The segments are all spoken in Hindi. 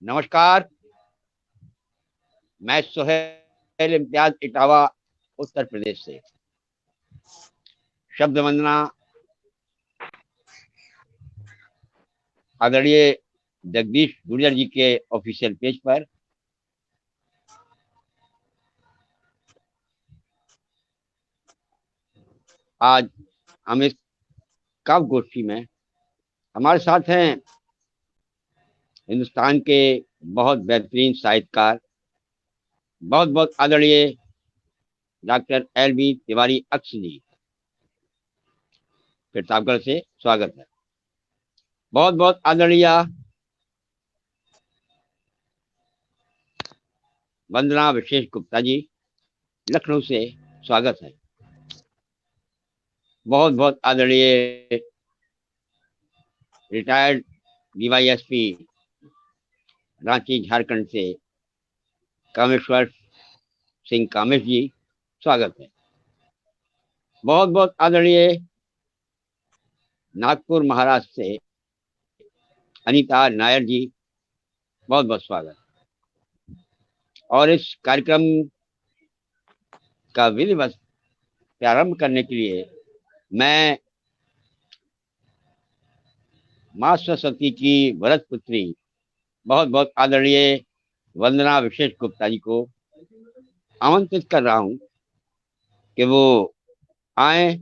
नमस्कार। मैं सुहेल इम्तियाज इटावा, उत्तर प्रदेश से। शब्द वंदना आदरणीय जगदीश गुर्जर जी के ऑफिशियल पेज पर। आज हम इस काव्य गोष्ठी में हमारे साथ हैं हिंदुस्तान के बहुत बेहतरीन साहित्यकार, बहुत बहुत आदरणीय डॉक्टर एल बी तिवारी अक्स जी। प्रतापगढ़ से स्वागत है। बहुत बहुत आदरणीय वंदना विशेष गुप्ता जी, लखनऊ से स्वागत है। बहुत बहुत आदरणीय रिटायर्ड डीवाईएसपी रांची झारखंड से कामेश्वर सिंह कामेश जी, स्वागत है। बहुत बहुत आदरणीय नागपुर महाराष्ट्र से अनीता नायर जी, बहुत बहुत स्वागत। और इस कार्यक्रम का विधिवत प्रारंभ करने के लिए मैं माँ सरस्वती की वरद पुत्री बहुत बहुत आदरणीय वंदना विशेष गुप्ता जी को आमंत्रित कर रहा हूं कि वो आए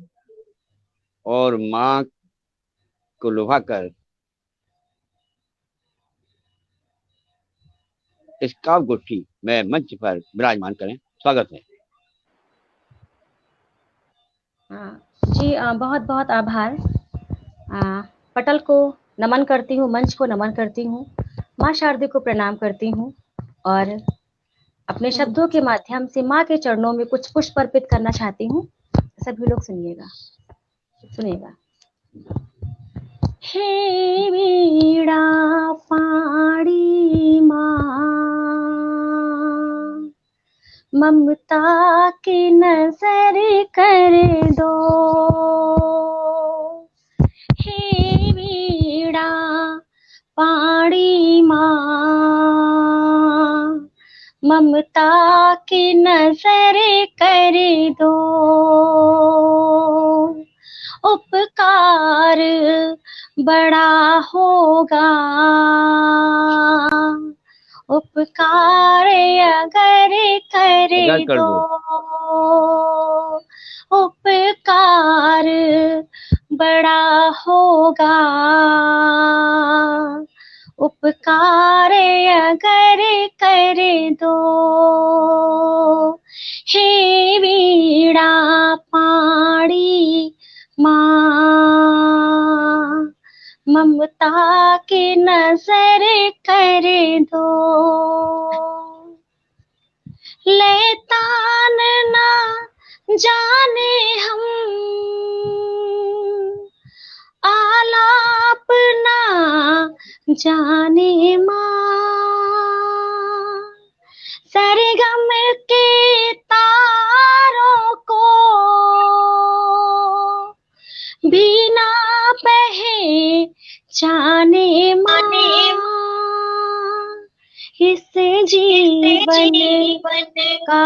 और माँ को लुभा कर इस काव्य गोष्ठी में मंच पर विराजमान करें। स्वागत है। जी बहुत बहुत आभार। पटल को नमन करती हूँ, मंच को नमन करती हूँ, माँ शारदे को प्रणाम करती हूँ और अपने शब्दों के माध्यम से माँ के चरणों में कुछ पुष्प अर्पित करना चाहती हूँ। सभी लोग सुनिएगा। हे वीणा पाणी माँ, ममता की नजर कर दो। हे वीणा पाणी माँ, ममता की नजर कर दो। उपकार बड़ा होगा, उपकार अगर कर दो। उपकार बड़ा होगा, उपकार अगर कर दो। हे वीणा पाणी माँ, ममता की नजर कर दो। लेतान ना जाने हम, आलाप ना जाने माँ, सरगम के तारों को बिना पहचाने माँ, इस जीवन का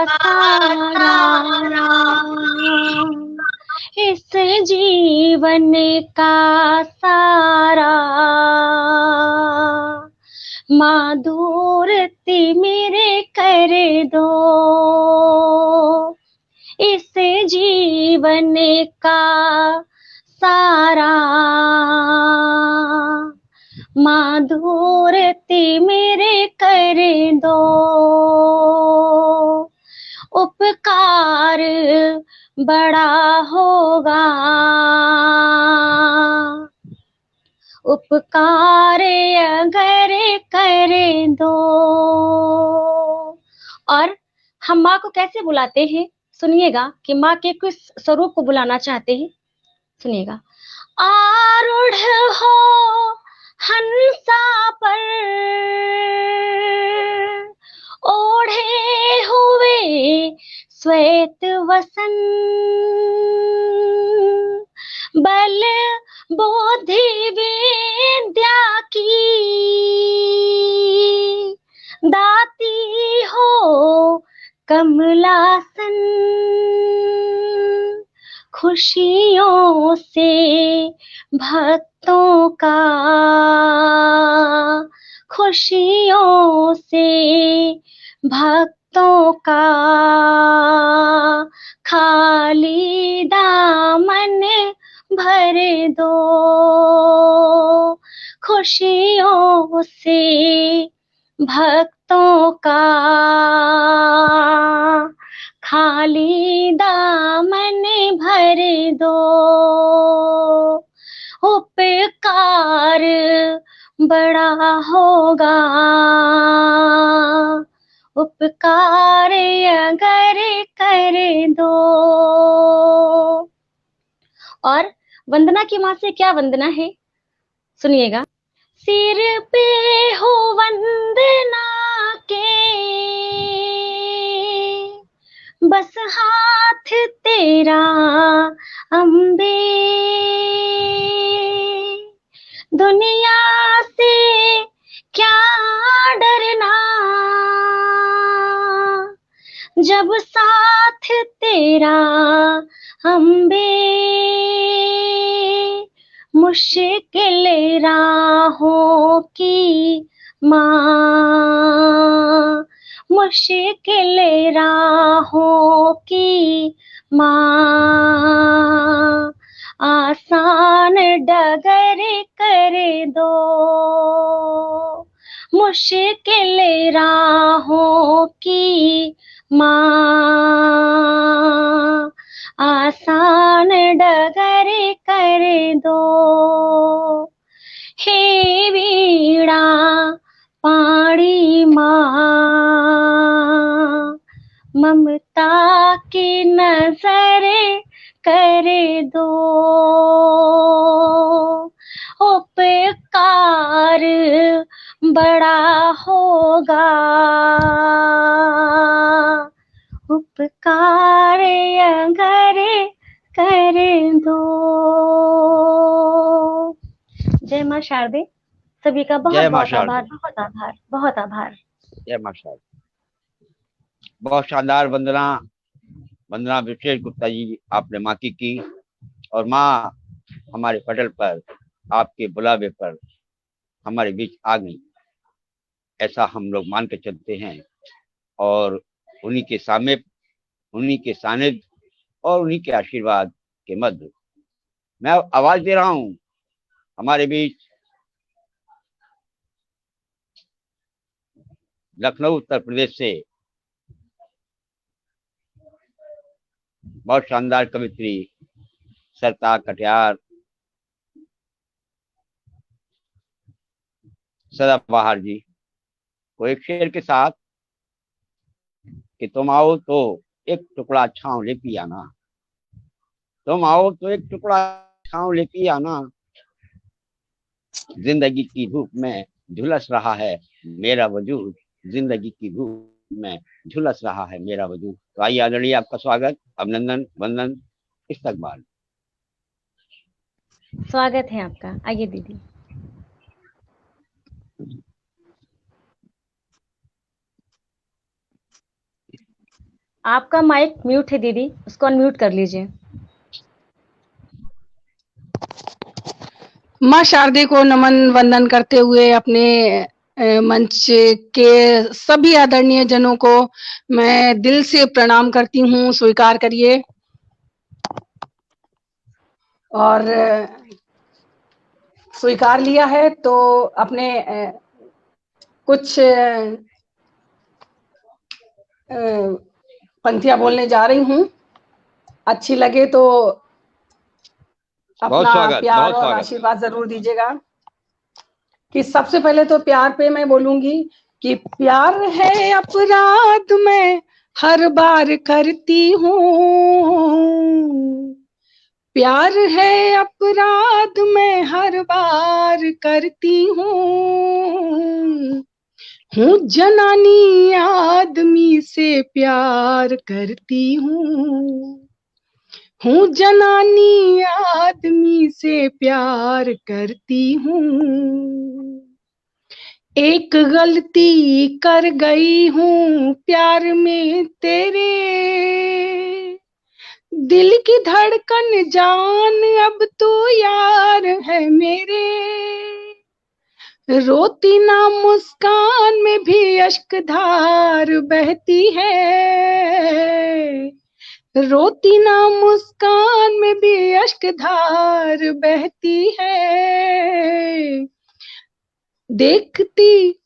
सारा, इस जीवन का सारा माँ दूरती मेरे कर दो। इस जीवन का सारा माँ दूरती मेरे कर दो। उपकार बड़ा होगा, उपकार अगर कर दो। और हम माँ को कैसे बुलाते हैं, सुनिएगा कि माँ के किस स्वरूप को बुलाना चाहते हैं। सुनिएगा। आरूढ़ हो हंसा पर, ओढ़े हुए श्वेत वसन, बल बुद्धि विद्या की सिंहासन खुशियों से भक्तों का, खुशियों से भक्तों का, खाली दामन भर दो, खुशियों से भक्तों का, खाली दामन भर दो। उपकार बड़ा होगा, उपकार अगर कर दो। और वंदना की माँ से क्या वंदना है, सुनिएगा। सिर पे हो वंदना के, बस हाथ तेरा अम्बे, दुनिया से क्या डरना, जब साथ तेरा अम्बे, मुश्किल राहों की माँ, मुश्किल राहों की माँ, आसान डगर कर दो, मुश्किल राहों की माँ, आसान डगर कर दो। हे वीणा पाणी माँ, ममता की नजर कर दो, उपकार बड़ा होगा, उपकार अगर कर दो। जय माँ शारदे। सभी का बहुत जय माँ बहुत आभार, शारदे। बहुत आभार, बहुत आभार। जय माँ शारदे। बहुत शानदार वंदना, वंदना विशेष गुप्ता जी आपने माँ की। और माँ हमारे पटल पर आपके बुलावे पर हमारे बीच आ गई, ऐसा हम लोग मान के चलते हैं। और उन्हीं के सामने, उन्हीं के सानिध्य और उन्हीं के आशीर्वाद के मध्य मैं आवाज दे रहा हूँ। हमारे बीच लखनऊ उत्तर प्रदेश से बहुत शानदार कवित्री सरता कटियार सदाबहार जी को एक शेर के साथ कि तुम आओ तो एक टुकड़ा छांव लेती आना, तुम आओ तो एक टुकड़ा छांव लेती आना, जिंदगी की धूप में झुलस रहा है मेरा वजूद, जिंदगी की धूप में झुलस रहा है मेरा वजूद। तो आइए आदरणीय, आपका स्वागत, अभिनंदन, वंदन, इस्तकबाल। स्वागत है आपका, आइए दीदी। आपका माइक म्यूट है दीदी, उसको अनम्यूट कर लीजिए। माँ शारदे को नमन वंदन करते हुए अपने मंच के सभी आदरणीय जनों को मैं दिल से प्रणाम करती हूँ, स्वीकार करिए। और स्वीकार लिया है तो अपने कुछ पंक्तियां बोलने जा रही हूँ। अच्छी लगे तो अपना प्यार और आशीर्वाद जरूर दीजिएगा। कि सबसे पहले तो प्यार पे मैं बोलूंगी कि प्यार है अपराध मैं हर बार करती हूँ, प्यार है अपराध मैं हर बार करती हूँ जनानी आदमी से प्यार करती हूँ जनानी आदमी से प्यार करती हूँ, एक गलती कर गई हूँ प्यार में तेरे, दिल की धड़कन जान अब तो यार है मेरे, रोती ना मुस्कान में भी अश्क धार बहती है, रोती ना मुस्कान में भी अश्क धार बहती है, देखती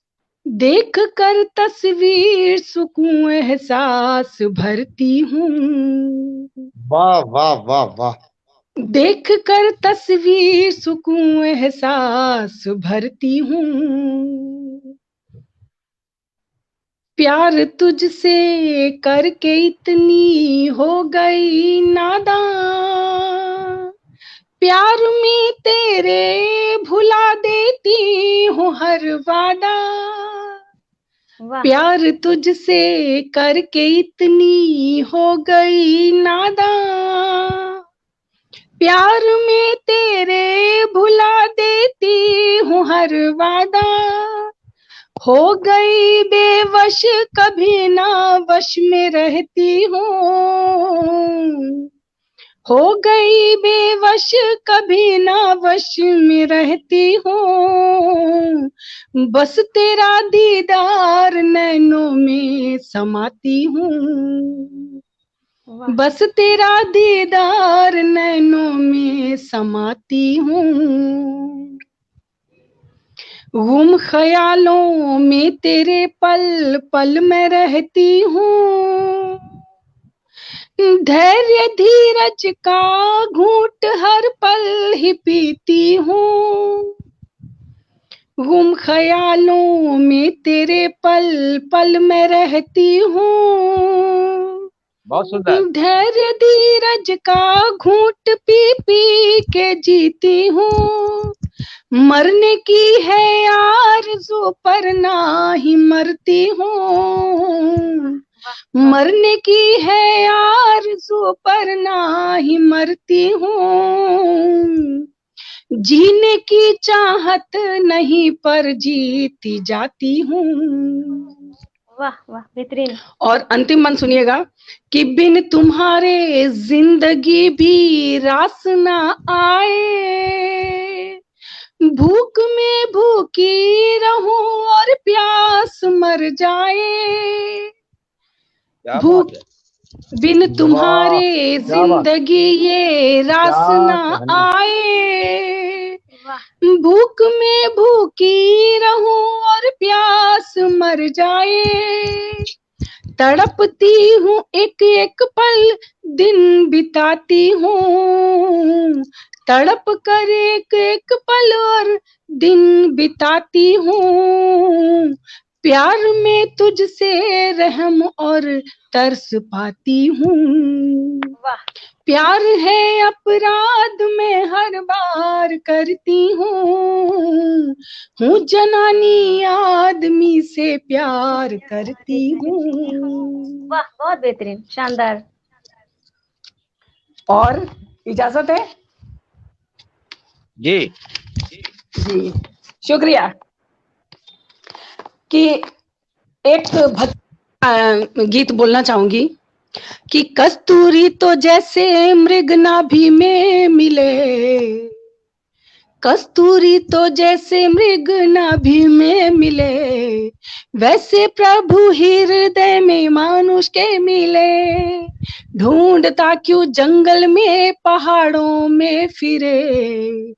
देख कर तस्वीर सुकून एहसास भरती हूँ, वाह वाह वाह वाह। देख कर तस्वीर सुकून एहसास भरती हूँ, प्यार तुझसे करके इतनी हो गई नादान, प्यार में तेरे भुला देती हूँ हर वादा, वाह प्यार तुझसे करके इतनी हो गई नादान, प्यार में तेरे भुला देती हूँ हर वादा, हो गई बेवश कभी ना वश में रहती हूँ, हो गई बेवश कभी ना वश में रहती हूँ, बस तेरा दीदार नैनों में समाती हूँ, वाह बस तेरा दीदार नैनों में समाती हूँ, गुम ख्यालों में तेरे पल पल में रहती हूँ, धैर्य धीरज का घूंट हर पल ही पीती हूँ, गुम ख्यालों में तेरे पल पल में रहती हूँ, बहुत सुंदर। धैर्य धीरज का घूंट पी पी के जीती हूँ, मरने की है आरज़ू पर ना ही मरती हूँ, मरने की है आरज़ू पर ना ही मरती हूँ, जीने की चाहत नहीं पर जीती जाती हूँ। वाह वाह बेहतरीन। और अंतिम मन सुनिएगा कि बिन तुम्हारे जिंदगी भी रास ना आए, भूख में भूखी रहूं और प्यास मर जाए, क्या भूख बात है। बिन तुम्हारे क्या बात। जिंदगी ये रास क्या ना कहना। आए, वाह भूख में भूखी रहूं और प्यास मर जाए, तड़पती हूँ एक एक पल दिन बिताती हूँ, तड़प कर एक एक पल और दिन बिताती हूँ, प्यार में तुझसे रहम और तरस पाती हूँ, वाह प्यार है अपराध मैं हर बार करती हूँ जनानी आदमी से प्यार करती हूँ। वाह बहुत बेहतरीन, शानदार। और इजाजत है जी जी, शुक्रिया। कि एक गीत बोलना चाहूंगी कि कस्तूरी तो जैसे मृग नाभि में मिले, कस्तूरी तो जैसे मृग नाभि में मिले, वैसे प्रभु हृदय में मानुष के मिले, ढूंढता क्यों जंगल में पहाड़ों में फिरे,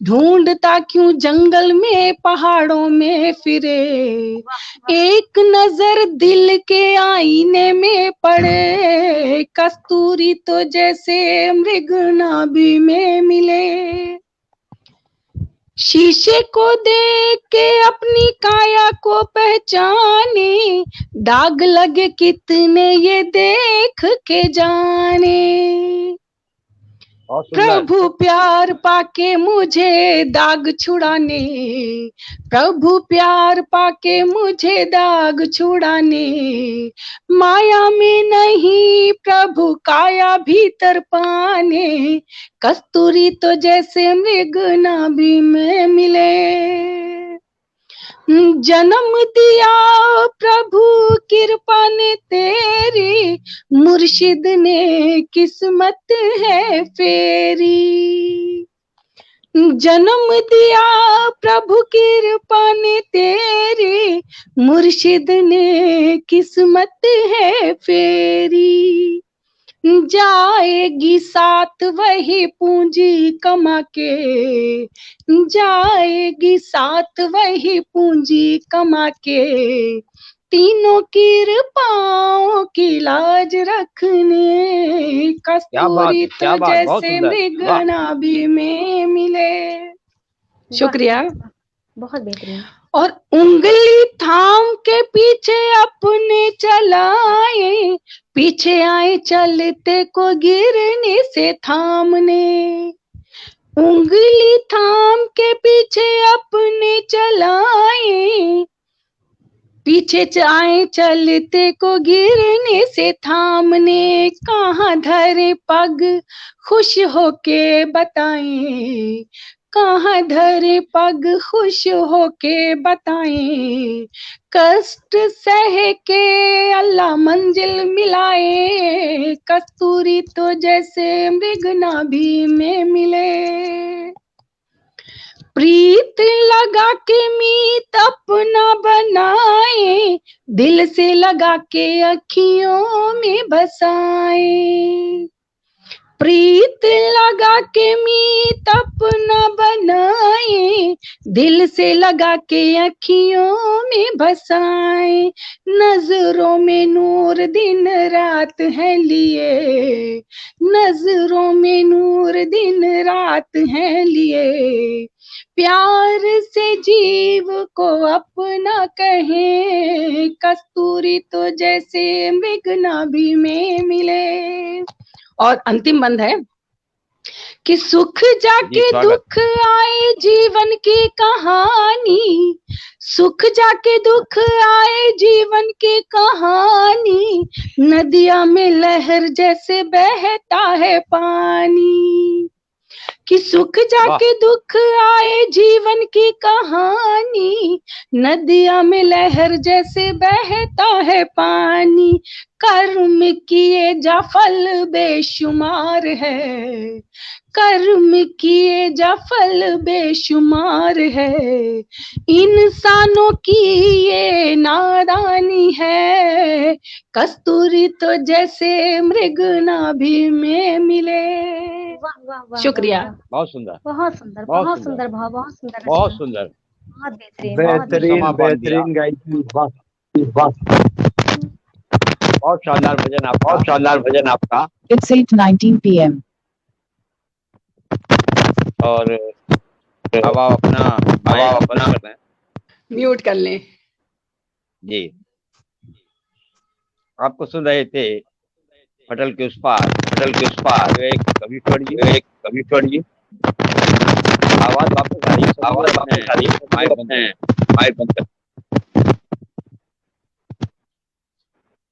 ढूंढता क्यों जंगल में पहाड़ों में फिरे, एक नजर दिल के आईने में पड़े, कस्तूरी तो जैसे मृग नाभि में मिले, शीशे को देख के अपनी काया को पहचाने, दाग लगे कितने ये देख के जाने, बहुत सुंदर। प्रभु प्यार पाके मुझे दाग छुड़ाने, प्रभु प्यार पाके मुझे दाग छुड़ाने, माया में नहीं प्रभु काया भीतर पाने, कस्तूरी तो जैसे मृग नाभि में मिले, जन्म दिया प्रभु कृपा ने तेरी, मुर्शिद ने किस्मत है फेरी। जन्म दिया प्रभु कृपा ने तेरी, मुर्शिद ने किस्मत है फेरी। जाएगी साथ वही पूंजी कमा के, जाएगी साथ वही पूंजी कमा के, तीनों कृपाओं की लाज रखने, क्या बात कस्तूरी है, क्या तो बात, बहुत जैसे सुंदर, वाह। मृगनाभि में मिले। शुक्रिया। बहुत बेहतरीन। और उंगली थाम के पीछे अपने चलाए, पीछे आए चलते को गिरने से थामने। उंगली थाम के पीछे अपने चलाए, पीछे आए चलते को गिरने से थामने। कहाँ धरे पग खुश होके बताएं, कहाँ धरे पग खुश होके बताएं, कष्ट सह के अल्लाह मंजिल मिलाए, कस्तूरी तो जैसे मृगनाभि में मिले। प्रीत लगा के मीत अपना बनाए, दिल से लगा के अखियों में बसाए। प्रीत लगा के मीत अपना बनाए, दिल से लगा के अखियों में बसाए। नजरों में नूर दिन रात है लिए, नजरों में नूर दिन रात है लिए, प्यार से जीव को अपना कहे, कस्तूरी तो जैसे मृगनाभि में मिले। और अंतिम बंद है कि सुख जी, जाके स्वागत। दुख आए जीवन की कहानी, सुख जाके दुख आए जीवन की कहानी, नदिया में लहर जैसे बहता है पानी। कि सुख जाके दुख आए जीवन की कहानी, नदिया में लहर जैसे बहता है पानी। कर्म किए जा फल बेशुमार है, कर्म किए जा फल बेशुमार है, इंसानों की ये नादानी है, कस्तूरी तो जैसे मृगनाभि में मिले। वाह वाह वाह। शुक्रिया। बहुत सुंदर, बहुत सुंदर, बहुत बहुत सुंदर, सुंदर भाव, बहुत सुंदर बहुत रचना, सुंदर। बहुत बेहतरीन, बहुत आपने बेहतरीन। समा बेहतरीन बांध दिया। बेहतरीन गाई थी, वाह वाह। बहुत शानदार भजन आपका, बहुत शानदार भजन आपका। It's 8:19 p.m. और अब आप अपना माइक बंद कर दें। म्यूट कर लें। जी, आपको सुन रहे थे पटल के उस पार, पटल के उस पार विवेक कविश्वर जी। एक कविश्वर जी। आवाज वापस आ रही है, सब लोग आवाज अपने वापस आ रही है, माइक बंद अपने करें। माइक बंद कर।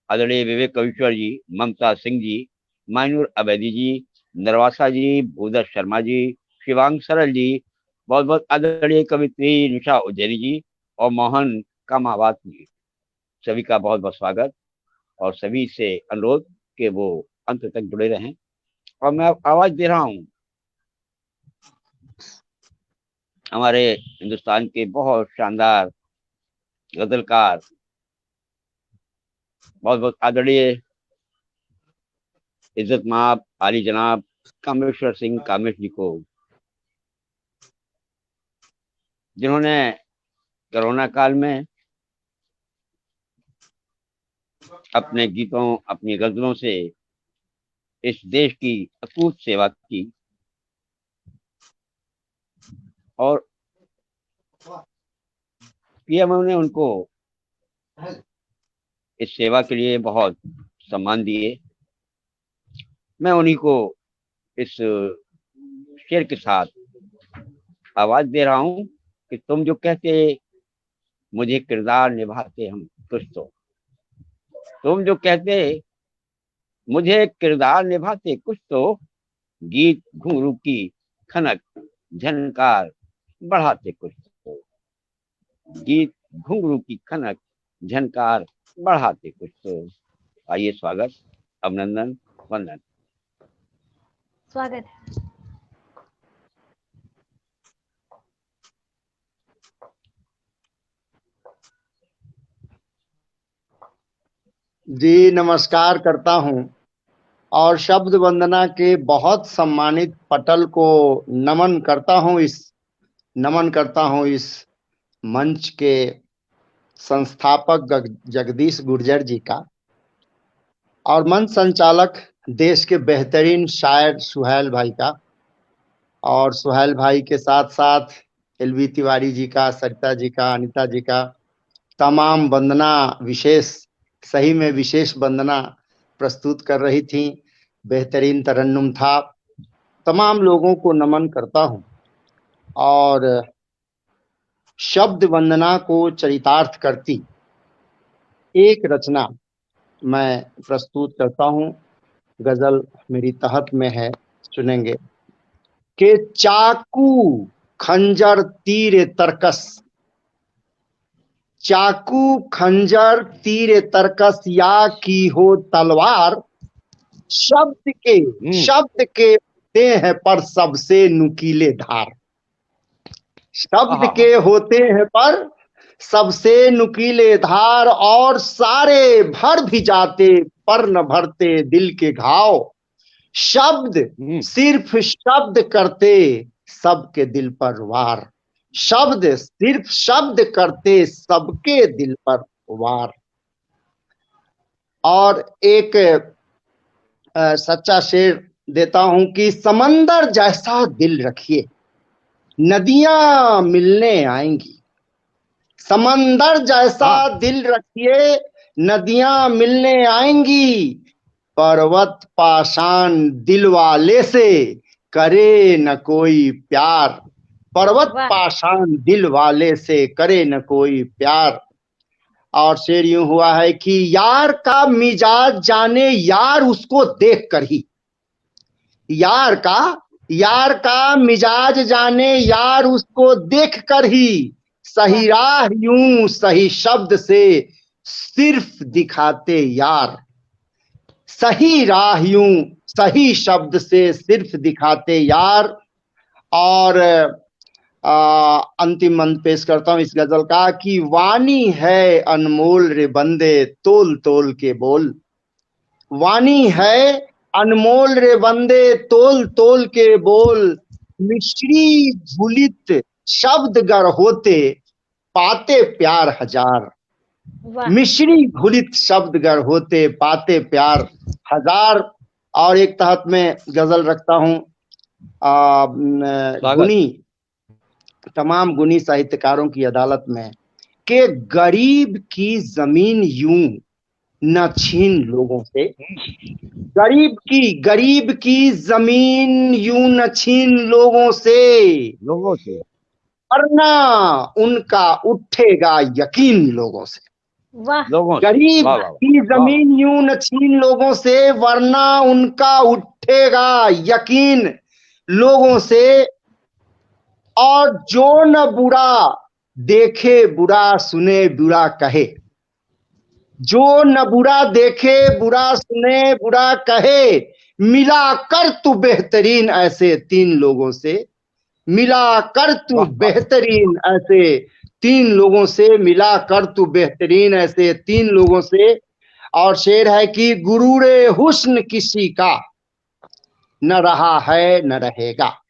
आदरणीय विवेक कविश्वर जी, ममता सिंह जी, मायनूर अबैदी जी, नरवासा जी, भूधर शर्मा जी, शिवांग सरल जी, बहुत बहुत आदरणीय कवित्री निशा उज्जैनी जी और मोहन कामावात जी, सभी का बहुत बहुत स्वागत और सभी से अनुरोध कि वो अंत तक जुड़े रहें। और मैं आवाज दे रहा हूँ हमारे हिंदुस्तान के बहुत शानदार गजलकार, बहुत बहुत आदरणीय इज्जत माब आली जनाब कामेश्वर सिंह कामेश जी को, जिन्होंने कोरोना काल में अपने गीतों, अपनी गजलों से इस देश की अकूत सेवा की और पीएमओ ने उनको इस सेवा के लिए बहुत सम्मान दिए। मैं उन्हीं को इस शेर के साथ आवाज दे रहा हूं कि तुम जो कहते मुझे किरदार निभाते हम कुछ तो, तुम जो कहते मुझे किरदार निभाते कुछ तो, गीत घुंघरू की खनक झनकार बढ़ाते कुछ तो, गीत घुंघरू की खनक झनकार बढ़ाते कुछ तो। आइए, स्वागत, अभिनंदन, वंदन। स्वागत है। जी नमस्कार करता हूं और शब्द वंदना के बहुत सम्मानित पटल को नमन करता हूं इस मंच के संस्थापक जगदीश गुर्जर जी का और मंच संचालक देश के बेहतरीन शायर सुहेल भाई का, और सुहेल भाई के साथ साथ एलवी तिवारी जी का, सरिता जी का, अनिता जी का, तमाम वंदना विशेष, सही में विशेष वंदना प्रस्तुत कर रही थी। बेहतरीन तरन्नुम था। तमाम लोगों को नमन करता हूं और शब्द वंदना को चरितार्थ करती एक रचना मैं प्रस्तुत करता हूं। गजल मेरी तहत में है, सुनेंगे। के चाकू खंजर तीर तरकस, चाकू खंजर तीर तरकस या की हो तलवार, शब्द के होते हैं पर सबसे नुकीले धार। शब्द के होते हैं पर सबसे नुकीले धार, और सारे भर भी जाते पर न भरते दिल के घाव। शब्द सिर्फ शब्द करते सबके दिल पर वार, शब्द सिर्फ शब्द करते सबके दिल पर वार। और एक सच्चा शेर देता हूं कि समंदर जैसा दिल रखिए नदियां मिलने आएंगी। समंदर जैसा दिल रखिए नदियां मिलने आएंगी, पर्वत पाषाण दिल वाले से करे न कोई प्यार। पर्वत पाषाण दिल वाले से करे न कोई प्यार। और शेर यूं हुआ है कि यार का मिजाज जाने यार उसको देख कर ही, यार का मिजाज जाने यार उसको देख कर ही, सही राह यूं सही शब्द से सिर्फ दिखाते यार। सही राह यूं सही शब्द से सिर्फ दिखाते यार। और अंतिम अंत पेश करता हूं इस गजल का कि वाणी है अनमोल रे बंदे तोल तोल के बोल। वाणी है अनमोल रे बंदे तोल तोल के बोल, मिश्री झुलित शब्द गर होते पाते प्यार हजार। मिश्री घुलित शब्द गर होते पाते प्यार हजार। और एक तहत में गजल रखता हूं गुनी, तमाम गुनी साहित्यकारों की अदालत में, के गरीब की जमीन यूं न छीन लोगों से। गरीब की जमीन यूं न छीन लोगों से, वरना उनका उठेगा यकीन लोगों से। गरीब की जमीन यूं न छीन लोगों से, वरना उनका उठेगा यकीन लोगों से। और जो न बुरा देखे बुरा सुने बुरा कहे, जो न बुरा देखे बुरा सुने बुरा कहे, मिला कर तू बेहतरीन ऐसे तीन लोगों से। मिला कर तू बेहतरीन ऐसे तीन लोगों से, मिला कर तू बेहतरीन ऐसे तीन लोगों से। और शेर है कि गुरूरे हुस्न किसी का न रहा है न रहेगा।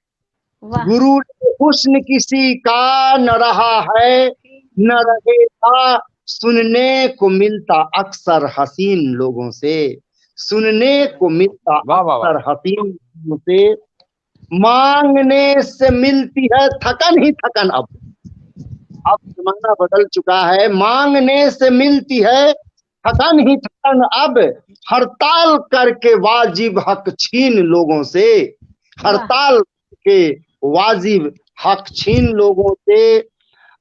गुरूरे हुस्न किसी का न रहा है न रहेगा, सुनने को मिलता अक्सर हसीन लोगों से। सुनने को मिलता अक्सर हसीन लोगों से, मांगने से मिलती है थकन ही थकन। अब जमाना बदल चुका है, मांगने से मिलती है थकन ही थकन अब, हड़ताल करके वाजिब हक छीन लोगों से। हड़ताल के वाजिब हक छीन लोगों से।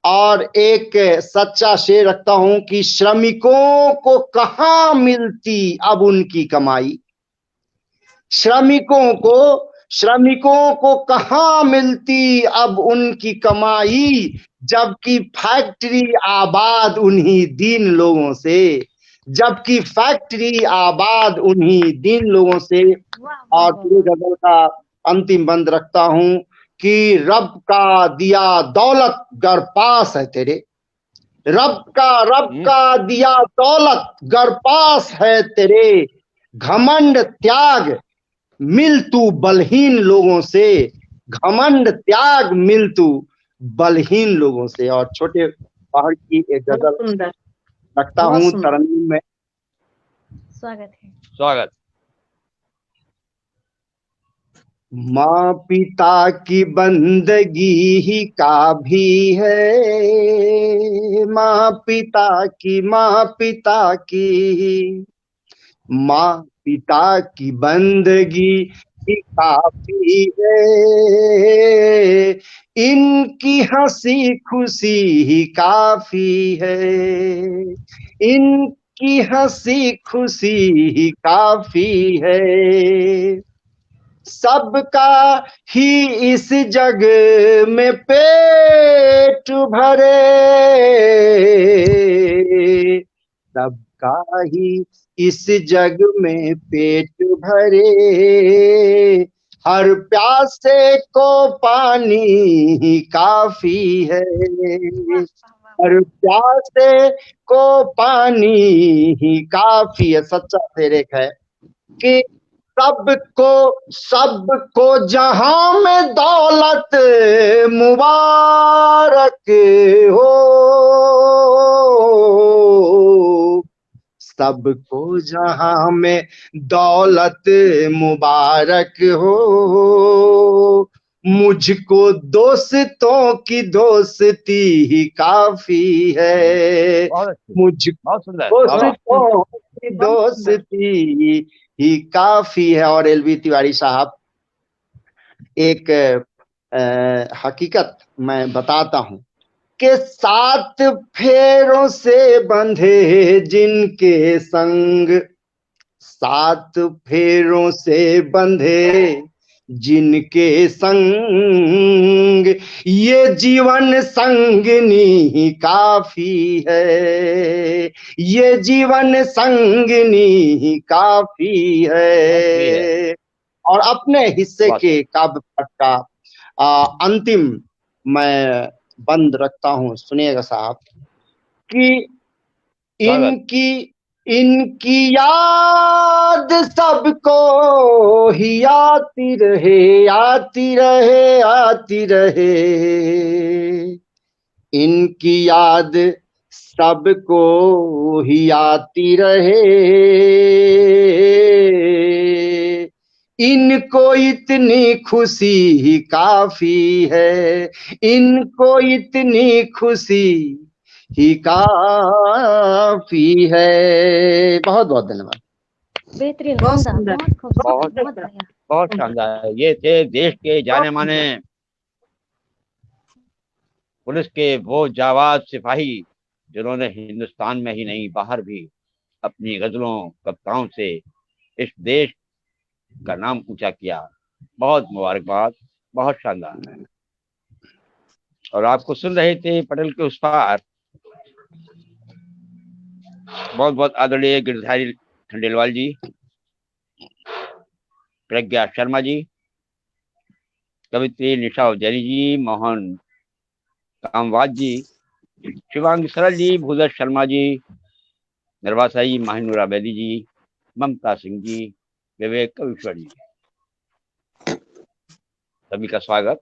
और एक सच्चा शेर रखता हूं कि श्रमिकों को कहां मिलती अब उनकी कमाई। श्रमिकों को कहां मिलती अब उनकी कमाई, जबकि फैक्ट्री आबाद उन्हीं दीन लोगों से, जबकि फैक्ट्री आबाद उन्हीं दीन लोगों से। और पूरे गजल का अंतिम बंद रखता हूं कि रब का दिया दौलत गर पास है तेरे, रब का दिया दौलत गर पास है तेरे, घमंड त्याग मिल तू बलहीन लोगों से, घमंड त्याग मिल तू बलहीन लोगों से। और छोटे पहाड़ की एक गजल रखता हूँ तरन्नुम में। स्वागत है। स्वागत। माँ पिता की बंदगी ही का भी है, माँ पिता की माँ पिता की बंदगी ही काफी है, इनकी हंसी खुशी ही काफी है, इनकी हंसी खुशी ही काफी है, सबका ही इस जग में पेट भरे, सबका ही इस जग में पेट भरे, हर प्यासे को पानी ही काफी है, हर प्यासे को पानी ही काफी है। सच्चा शेर एक है कि सबको जहां में दौलत मुबारक हो, सबको जहां में दौलत मुबारक हो, मुझको दोस्तों की दोस्ती ही काफी है, मुझको दोस्तों की दोस्ती ही काफी है। और एलबी तिवारी साहब, एक हकीकत मैं बताता हूं कि 7 फेरों से बंधे जिनके संग, 7 फेरों से बंधे जिनके संग, ये जीवन संगनी ही काफी है, ये जीवन संगनी ही काफी है। और अपने हिस्से के काव्य पाठ का अंतिम मैं बंद रखता हूं, सुनिएगा साहब कि इनकी याद सबको ही आती रहे, आती रहे, आती रहे, इनकी याद सबको ही आती रहे, इनको इतनी खुशी ही काफी है, इनको इतनी खुशी ही काफी है। बहुत बहुत धन्यवाद। बेहतरीन, बहुत शानदार। ये थे देश के जाने माने पुलिस के वो जाबाज सिपाही जिन्होंने हिंदुस्तान में ही नहीं बाहर भी अपनी गजलों कविताओं से इस देश का नाम ऊंचा किया। बहुत मुबारकबाद, बहुत शानदार है। और आपको सुन रहे थे पटल के उस पार बहुत बहुत आदरणीय गिरधारी खंडेलवाल जी, प्रज्ञा शर्मा जी, कवित्री निशा उज्जैनी जी, मोहन कामवाद जी, शिवांग सरल जी, भूधर शर्मा जी, निर्वासा जी, माहिनूर आबेदी जी, ममता सिंह जी, विवेक कविश्वर जी, सभी का स्वागत।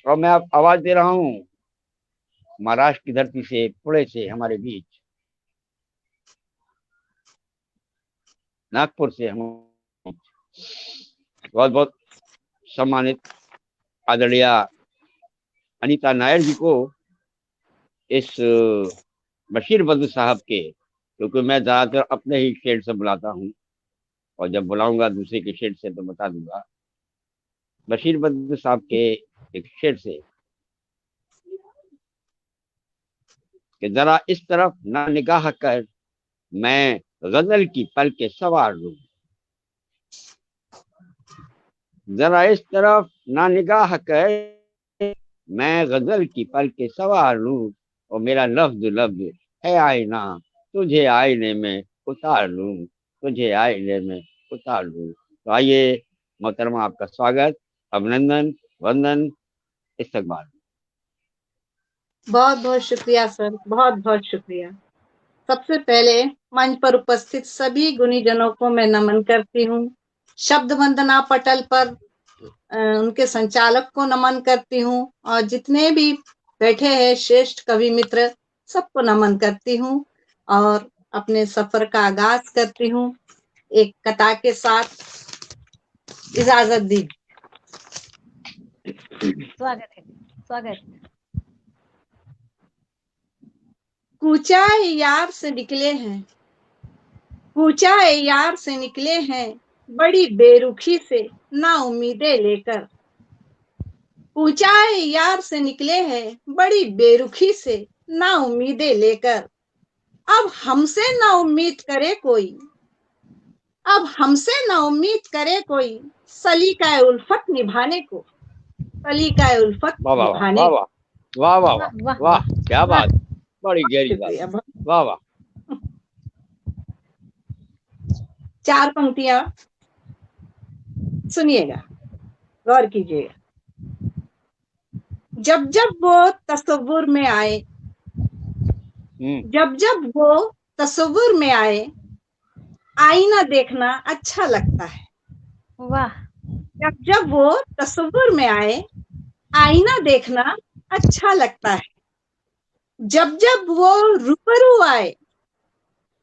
और मैं अब आवाज दे रहा हूं महाराष्ट्र की धरती से, पुणे से, हमारे बीच नागपुर से हम बहुत बहुत सम्मानित आदरणीय अनीता नायर जी को इस बशीर बद्र साहब के, क्योंकि मैं ज्यादातर अपने ही शेर से बुलाता हूं और जब बुलाऊंगा दूसरे के शेर से तो बता दूंगा, बशीर बद्र साहब के एक शेर से कि जरा इस तरफ ना निगाह कर मैं गजल की पल के सवार लूं, जरा इस तरफ ना निगाह कर मैं गजल की पल के सवार लूं, और मेरा लफ्ज लफ्ज है आईना, तुझे आईने में उतार लूं, तुझे आईने में उतार लूं। तो आइए मोहतरमा, आपका स्वागत, अभिनंदन, वंदन, इस्तकबाल। बहुत बहुत शुक्रिया सर, बहुत बहुत शुक्रिया। सबसे पहले मंच पर उपस्थित सभी गुणीजनों को मैं नमन करती हूँ। शब्द वंदना पटल पर उनके संचालक को नमन करती हूँ, और जितने भी बैठे हैं श्रेष्ठ कवि मित्र सबको नमन करती हूँ, और अपने सफर का आगाज करती हूँ एक कथा के साथ। इजाजत दी। स्वागत है, स्वागत। कूचा यार से निकले हैं, कूचा यार से निकले हैं, बड़ी बेरुखी से ना उम्मीदें लेकर। कूचा यार से निकले हैं, बड़ी बेरुखी से ना उम्मीदें लेकर। अब हमसे ना उम्मीद करे कोई, अब हमसे ना उम्मीद करे कोई, सलीका उल्फत निभाने को, सलीका उल्फत वाह वाह निभाने वाह को। वाह वाह वाह वाह वाह, क्या बात, बड़ी गहरी शुक्रिया। बात, वाह वाह। 4 पंक्तियां सुनिएगा, गौर कीजिएगा। जब जब वो तस्वुर में आए, जब जब वो तस्वुर में आए, आईना देखना अच्छा लगता है। वाह। जब जब वो तस्वुर में आए, आईना देखना अच्छा लगता है। जब जब वो रूबरू आए,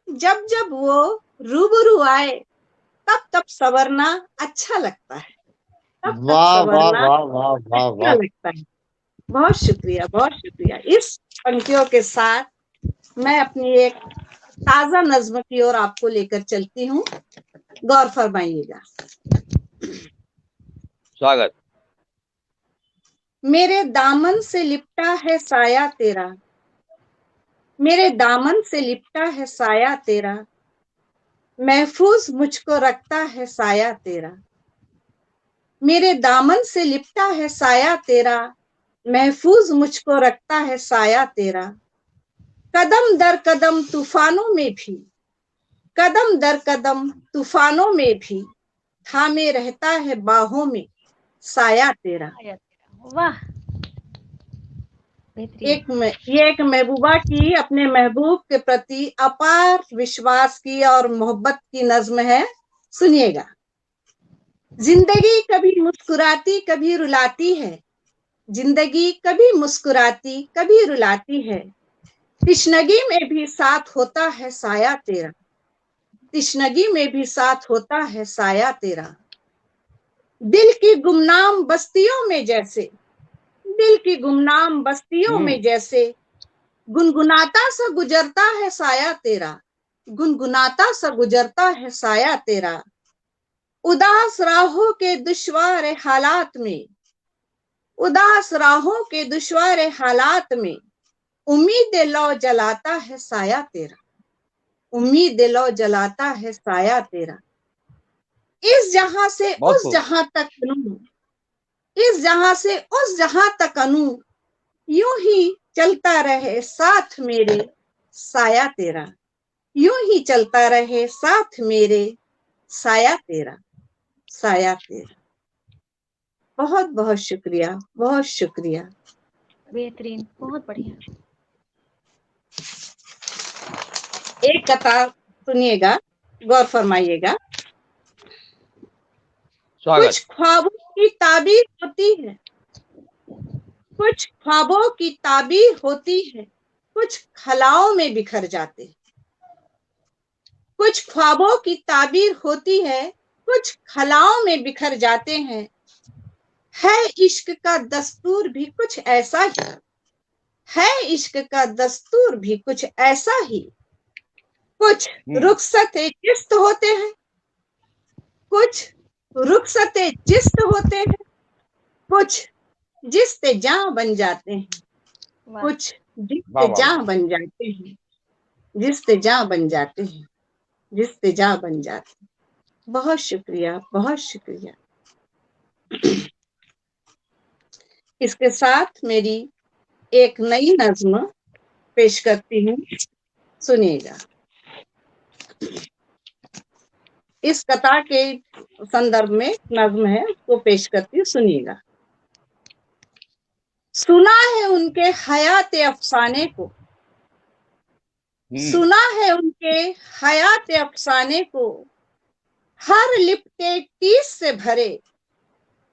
जब जब वो रूबरू आए, तब तब संवरना अच्छा लगता है, तब तब वाह वाह संवरना वाह वाह वाह अच्छा वाह। लगता है। बहुत शुक्रिया, बहुत शुक्रिया। इस पंक्तियों के साथ मैं अपनी एक ताजा नज्म की ओर आपको लेकर चलती हूँ, गौर फरमाइएगा। स्वागत। मेरे दामन से लिपटा है साया तेरा, मेरे दामन से लिपटा है साया तेरा, महफूज मुझको रखता है साया तेरा। मेरे दामन से लिपटा है साया तेरा, महफूज मुझको रखता है साया तेरा। कदम दर कदम तूफानों में भी, कदम दर कदम तूफानों में भी, थामे रहता है बाहों में साया तेरा। वाह। ये एक महबूबा की अपने महबूब के प्रति अपार विश्वास की और मोहब्बत की नज्म है। सुनिएगा। जिंदगी कभी मुस्कुराती कभी रुलाती है, जिंदगी कभी मुस्कुराती कभी रुलाती है, तिश्नगी में भी साथ होता है साया तेरा, तिश्नगी में भी साथ होता है साया तेरा। दिल की गुमनाम बस्तियों में जैसे, दिल की गुमनाम बस्तियों में जैसे, गुनगुनाता सा गुजरता है साया तेरा, गुनगुनाता सा गुजरता है साया तेरा। उदास राहों के दुश्वार हालात में, उदास राहों के दुश्वार हालात में, उम्मीद लौ जलाता है साया तेरा, उम्मीद लौ जलाता है साया तेरा। इस जहां से उस जहां तक अनु, इस जहां से उस जहां तक अनु, यूं ही चलता रहे साथ मेरे साया तेरा, यूं ही चलता रहे साथ मेरे साया तेरा, साया तेरा। बहुत बहुत शुक्रिया, बहुत शुक्रिया। बेहतरीन, बहुत बढ़िया। एक कथा सुनिएगा, गौर फरमाइएगा। कुछ ख्वाबों की ताबीर होती है, कुछ ख्वाबों की ताबीर होती है, कुछ खलाओं में बिखर जाते हैं। कुछ ख्वाबों की ताबीर होती है, कुछ खलाओं में बिखर जाते हैं। है इश्क का दस्तूर भी कुछ ऐसा ही, है इश्क का दस्तूर भी कुछ ऐसा ही। कुछ रुखसते जिस्त होते हैं, कुछ रुखसते जिस्त होते हैं, कुछ जिस्ते जां बन जाते हैं, कुछ जिस्ते जां बन जाते हैं, जिस्ते जां बन जाते हैं, जिस्ते जां बन जाते हैं। बहुत शुक्रिया, बहुत शुक्रिया। इसके साथ मेरी एक नई नज्म पेश करती हूँ, सुनिएगा। इस कथा के संदर्भ में नज्म है, उसको पेश करती हूँ, सुनिएगा। सुना है उनके हयात अफसाने को, सुना है उनके हयात अफसाने को, हर लिपटे टीस से भरे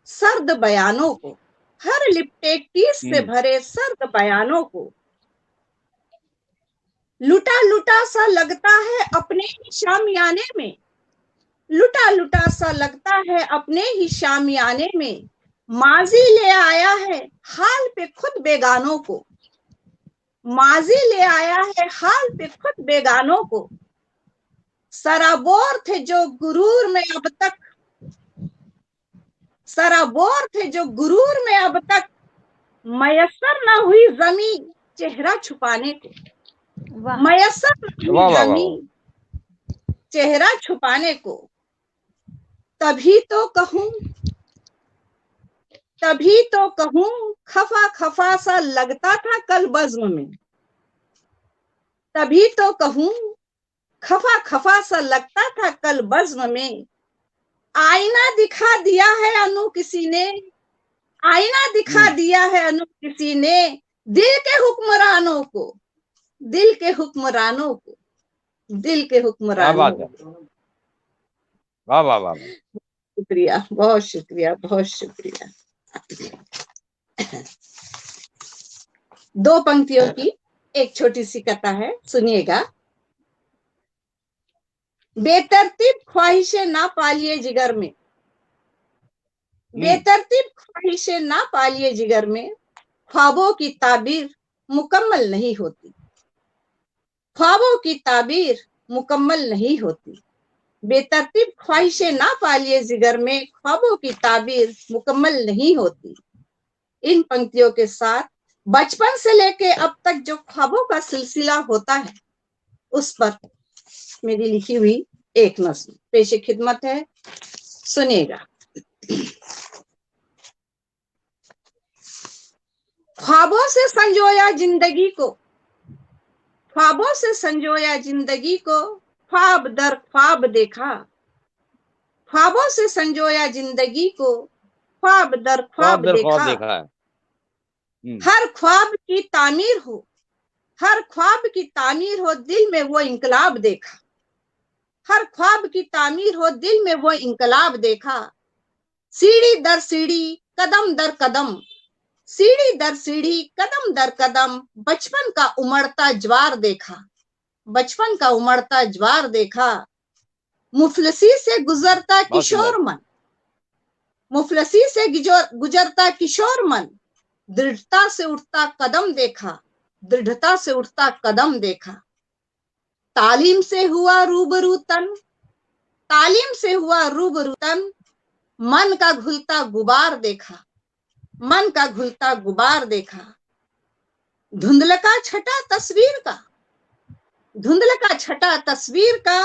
सर्द बयानों को, हर लिपटे टीस से भरे सर्द बयानों को। लुटा लुटा सा लगता है अपने ही शामियाने में, लुटा लुटा सा लगता है अपने ही शामियाने में। माजी ले आया है हाल पे खुद बेगानों को, माजी ले आया है हाल पे खुद बेगानों को। सराबोर थे जो गुरूर में अब तक, सराबोर थे जो गुरूर में अब तक, मयसर न हुई जमीन चेहरा छुपाने को, मयसर न हुई जमीन चेहरा छुपाने को। तभी तो कहूं, तभी तो कहूं, खफा खफा सा लगता था कल बज़्म में, तभी तो कहूं, खफा खफा सा लगता था कल बज़्म में। आईना दिखा दिया है अनु किसी ने, आईना दिखा दिया है अनु किसी ने, दिल के हुक्मरानों को, दिल के हुक्मरानों को, दिल के हुक्मरानों को। वाह वाह वाह, शुक्रिया, बहुत शुक्रिया, बहुत शुक्रिया। दो पंक्तियों की एक छोटी सी कथा है, सुनिएगा। बेतरतीब ख्वाहिशें ना पालिए जिगर में, बेतरतीब ख्वाहिशें ना पालिए जिगर में, ख्वाबों की ताबीर मुकम्मल नहीं होती, ख्वाबों की ताबीर मुकम्मल नहीं होती। बेतरतीब ख्वाहिशें ना पालिए जिगर में, ख्वाबों की ताबीर मुकम्मल नहीं होती। इन पंक्तियों के साथ बचपन से लेके अब तक जो ख्वाबों का सिलसिला होता है, उस पर मेरी लिखी हुई एक नज्म पेशे खिदमत है, सुनिएगा। ख्वाबों से संजोया जिंदगी को, ख्वाबों से संजोया जिंदगी को, ख्वाब दर ख्वाब देखा, ख्वाबों से संजोया जिंदगी को, ख्वाब दर ख्वाब देखा। हर ख्वाब की तामीर हो, हर ख्वाब की तामीर हो, दिल में वो इंकलाब देखा, हर ख्वाब की तामीर हो, दिल में वो इंकलाब देखा। सीढ़ी दर सीढ़ी कदम दर कदम, सीढ़ी दर सीढ़ी कदम दर कदम, बचपन का उमड़ता ज्वार देखा, बचपन का उमड़ता ज्वार देखा। मुफलसी से गुजरता किशोर मन, मुफलसी से गुजरता किशोर मन, दृढ़ता से उठता कदम देखा, दृढ़ता से उठता कदम देखा। तालीम से हुआ रूबरू तन, तालीम से हुआ रूबरू तन, मन का घुलता गुबार देखा, मन का घुलता गुबार देखा। धुंधलका छटा तस्वीर का, धुंधलका छटा तस्वीर का,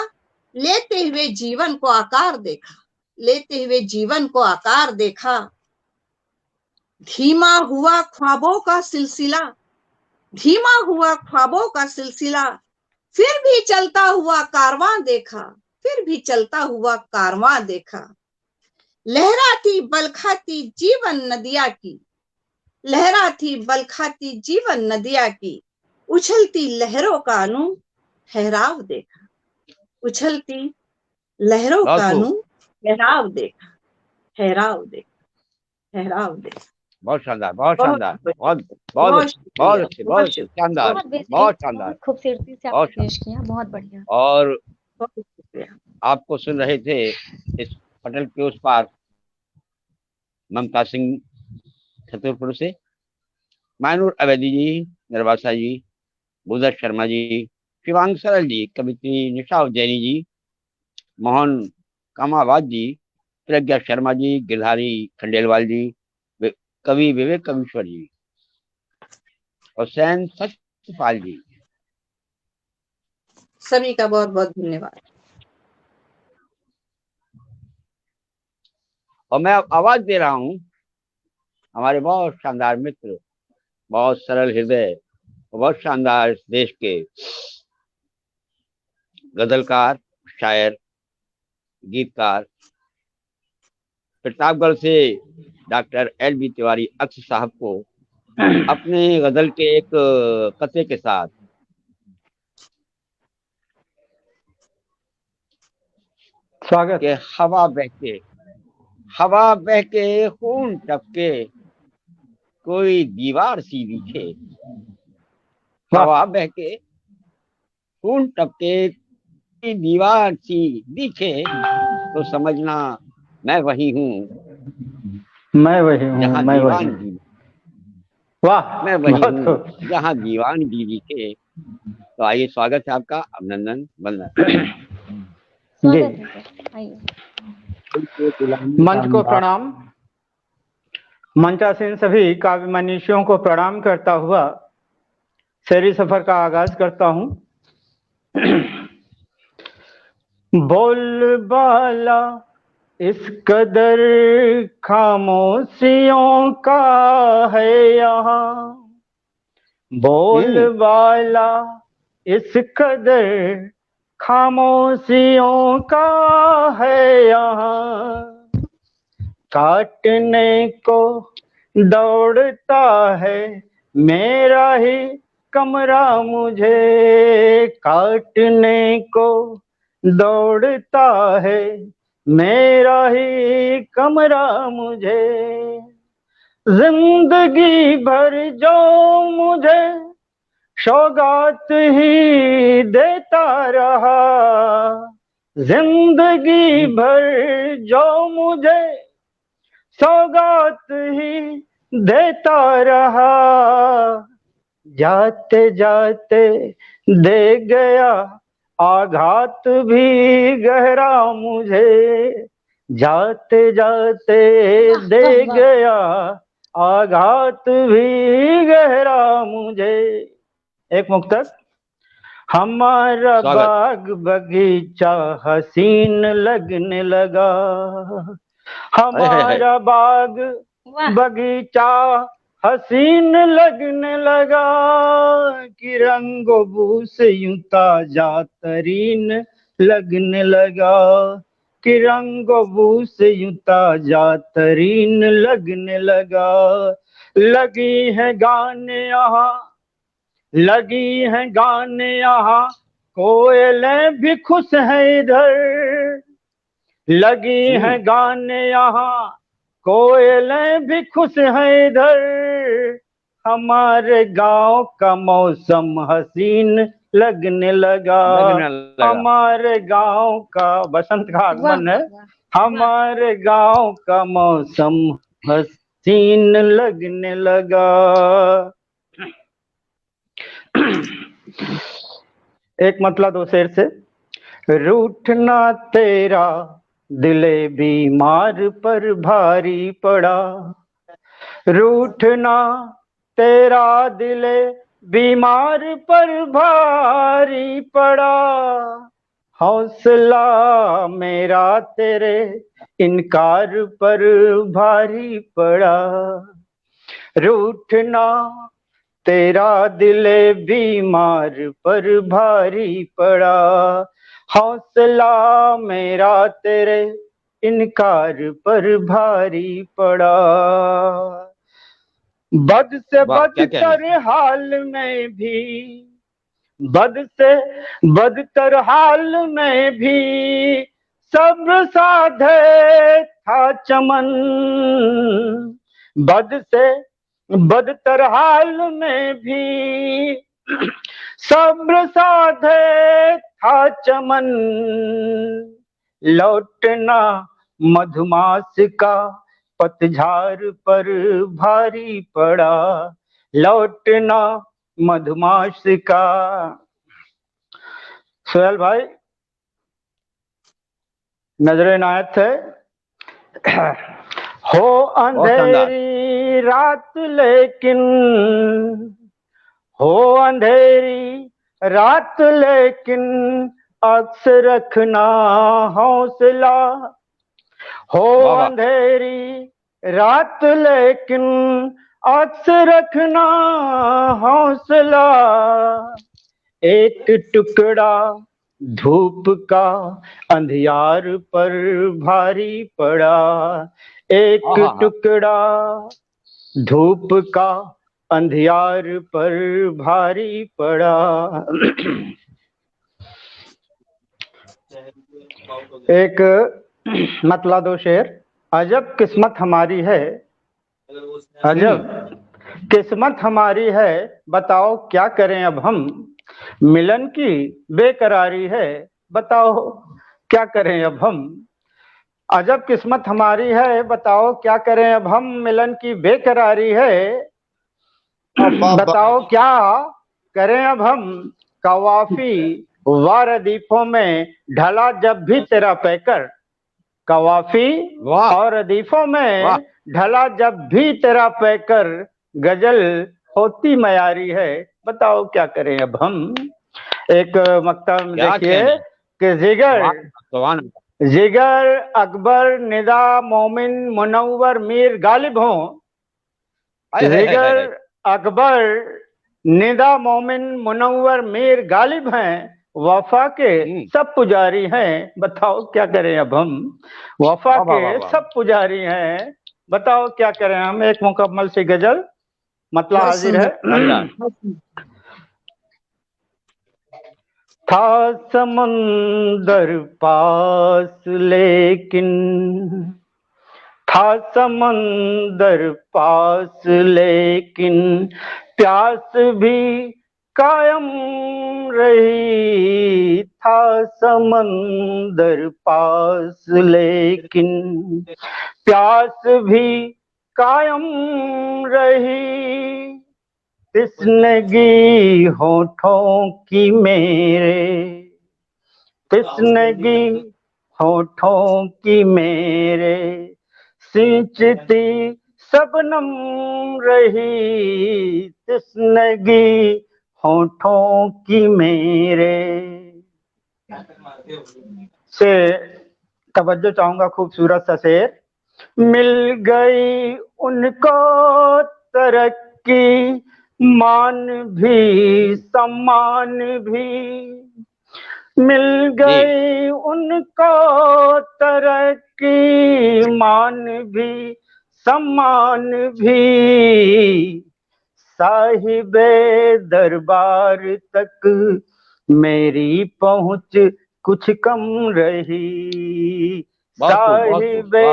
लेते हुए जीवन को आकार देखा, लेते हुए जीवन को आकार देखा। धीमा हुआ ख्वाबों का सिलसिला, धीमा हुआ ख्वाबों का सिलसिला, फिर भी चलता हुआ कारवां देखा, फिर भी चलता हुआ कारवां देखा। लहराती बलखाती जीवन नदिया की, लहराती बलखाती जीवन नदिया की, उछलती लहरों का अनु ठहराव देखा, उछलती लहरों का अनु ठहराव देखा, ठहराव देखा, ठहराव देखा। बहुत शानदार, बहुत शानदार, बहुत बहुत बहुत बहुत शानदार, बहुत शानदार, खूबसूरती से आपने पेश किया, बहुत बढ़िया। और आपको सुन रहे थे इस पटल के उस पार ममता सिंह छतरपुर से, मायनूर अवैधी जी, निर्वासा जी, बुधर शर्मा जी, शिवांग सरल जी, कवित्री निशा उज्जैनी जी, मोहन कामावाद जी, प्रज्ञा शर्मा जी, गिरधारी खंडेलवाल जी, कवि विवेक कवीश्वर जी और सैन सत्यपाल जी, सभी का बहुत बहुत धन्यवाद। और मैं आवाज दे रहा हूं हमारे बहुत शानदार मित्र, बहुत सरल हृदय, बहुत शानदार इस देश के गजलकार, शायर, गीतकार, प्रतापगढ़ से डॉक्टर LB तिवारी अक्स साहब को अपने गजल के एक कते के साथ स्वागत के हवा बह के खून टपके कोई दीवार सी दिखे, हवा बह के खून टपके कोई दीवार सी दिखे तो समझना मैं वही हूँ, मैं वही हूँ, जहाँ मैं वही दीवान हूँ। दीदी, वाह, मैं वही बहुत हूँ जहाँ दीवान दीदी के। तो आइए, स्वागत है आपका, अभिनंदन, वंदन। स्वागत है सर, आइए। मंच को प्रणाम। मंचासीन सभी काव्य मनीषियों को प्रणाम करता हुआ शेरी सफर का आगाज करता हूँ। बोलबाला इस कदर खामोशियों का है यहाँ, बोलबाला इस कदर खामोशियों का है यहाँ, काटने को दौड़ता है मेरा ही कमरा मुझे, काटने को दौड़ता है मेरा ही कमरा मुझे, जिंदगी भर जो मुझे सौगात ही देता रहा, जिंदगी भर जो मुझे सौगात ही देता रहा, जाते जाते दे गया आघात भी गहरा मुझे, जाते जाते दे गया आघात भी गहरा मुझे। एक मुक्तक। हमारा बाग बगीचा हसीन लगने लगा, हमारा बाग बगीचा हसीन लगने लगा, कि रंगो बू से यूं ताजा तरीन लगने लगा, कि रंगो बू से यूं ताजा तरीन लगने लगा, लगी है गाने यहाँ, लगी है गाने यहाँ, कोयलें भी खुश हैं इधर, लगी है गाने यहाँ, कोयलें भी खुश हैं इधर, हमारे गांव का मौसम हसीन लगने लगा, हमारे गांव का बसंत का आगमन है, हमारे गांव का मौसम हसीन लगने लगा। एक मतला दो शेर से। रूठना तेरा दिले बीमार पर भारी पड़ा, रूठना तेरा दिले बीमार पर भारी पड़ा, हौसला मेरा तेरे इनकार पर भारी पड़ा, रूठना तेरा दिले बीमार पर भारी पड़ा, हौसला मेरा तेरे इनकार पर भारी पड़ा, बद से बदतर हाल में भी, बद से बदतर हाल में भी सब्र साधे था चमन, बद से बदतर हाल में भी सब्र साधे था चमन, लौटना मधुमास का पतझार पर भारी पड़ा, लौटना मधुमास का। सोहेल भाई नजर इनायत है। हो अंधेरी रात लेकिन, हो अंधेरी रात लेकिन अक्स रखना हौसला, हो अंधेरी रात लेकिन अक्स रखना हौसला, एक टुकड़ा धूप का अंधियार पर भारी पड़ा, एक टुकड़ा धूप का अंधियार पर भारी पड़ा। एक मतला दो शेर। अजब किस्मत हमारी है, अजब किस्मत हमारी है, बताओ क्या करें अब हम, मिलन की बेकरारी है, बताओ क्या करें अब हम। अजब किस्मत हमारी है, बताओ क्या करें अब हम, मिलन की बेकरारी है, बताओ क्या करें अब हम। कवाफी वारदीफों में ढला जब भी तेरा पैकर, कवाफी और रदीफों में ढला जब भी तेरा पैकर, गजल होती मयारी है, बताओ क्या करें अब हम। एक मकतब देखिए कि जिगर अकबर निदा मोमिन मुनव्वर मीर गालिब हों, जिगर अकबर निदा मोमिन मुनव्वर मीर गालिब हैं, वफा के सब पुजारी हैं, बताओ क्या करें अब हम। वफा के सब पुजारी हैं, बताओ क्या करें हम। एक मुकम्मल सी गजल मतलब हाजिर है। था समंदर पास लेकिन, था समंदर पास लेकिन, प्यास भी कायम रही, था समंदर पास लेकिन, प्यास भी कायम रही, तिस्नगी होठों की मेरे, तिस्नगी होठों की मेरे, सिंचती सबनम रही, तिस्नगी होठों की मेरे। से तवज्जो चाहूंगा, खूबसूरत सा शेर। मिल गई उनको तरक्की, मान भी सम्मान भी, मिल गई उनको तरक्की, मान भी सम्मान भी, साहिबे दरबार तक मेरी पहुंच कुछ कम रही, साहिबे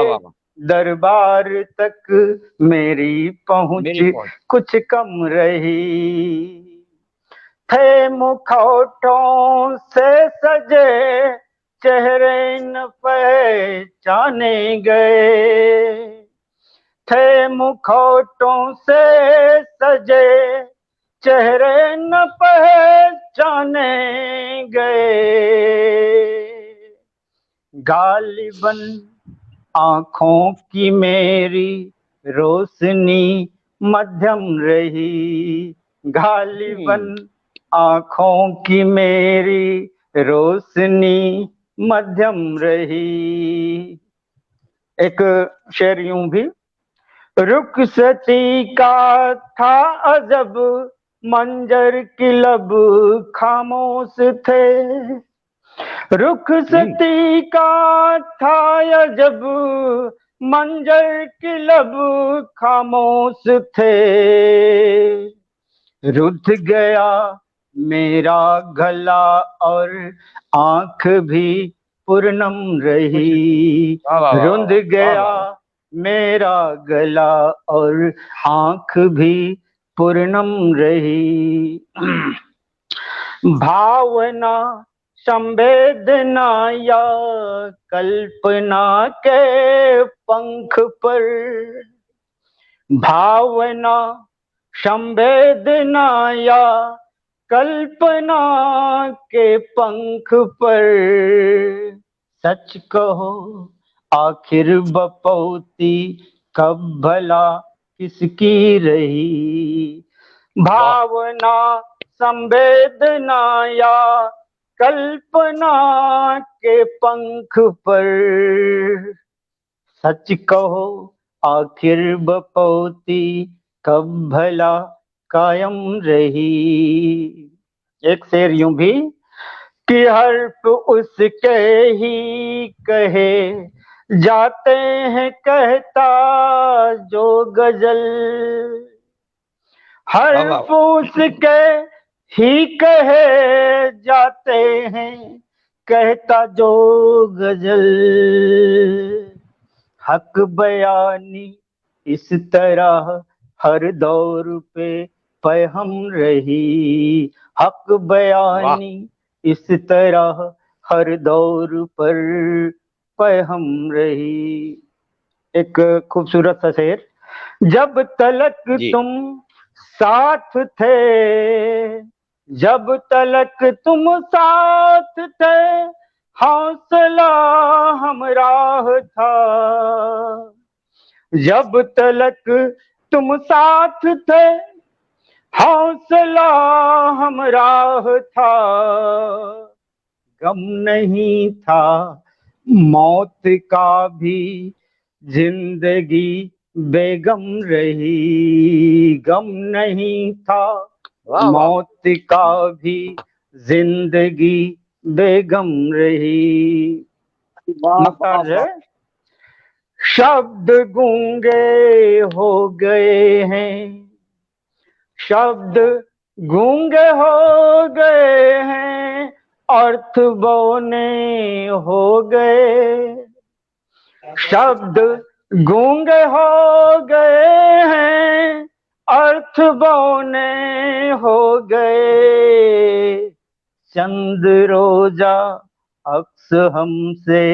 दरबार तक मेरी पहुंच कुछ कम रही, थे मुखौटों से सजे चेहरे न पहचाने गए, थे मुखौटों से सजे चेहरे न पहचाने गए, गालिबन आंखों की मेरी रोशनी मध्यम रही, गालिबन आंखों की मेरी रोशनी मध्यम रही। एक शेर यूं भी। रुखसती का था अजब मंजर की लब खामोश थे, रुखसती का था अजब मंजर की लब खामोश थे, रुठ गया मेरा गला और आंख भी पूर्णम रही, रुंध गया मेरा गला और आंख भी पूर्णम रही, भावना संवेदना या कल्पना के पंख पर, भावना संवेदना या कल्पना के पंख पर, सच कहो आखिर बपौती कब भला किसकी रही, भावना संवेदना या कल्पना के पंख पर, सच कहो आखिर बपौती कब भला कायम रही। एक शेर यूं भी कि हर्फ उसके ही कहे जाते हैं कहता जो गजल, हर्फ उसके ही कहे जाते हैं कहता जो गजल। हक बयानी इस तरह हर दौर पे पैहम रही, हक बयानी इस तरह हर दौर पर पैहम रही। एक खूबसूरत सा शेर, जब तलक तुम साथ थे, जब तलक तुम साथ थे हौसला हमराह था, जब तलक तुम साथ थे हौसला हमराह था। गम नहीं था मौत का भी जिंदगी बेगम रही, गम नहीं था मौत का भी जिंदगी बेगम रही। शब्द गूंगे हो गए हैं, शब्द गूंगे हो गए हैं, अर्थ बौने हो गए, शब्द गूंगे हो गए हैं, अर्थ बौने हो गए। चंद रोजा अक्स हमसे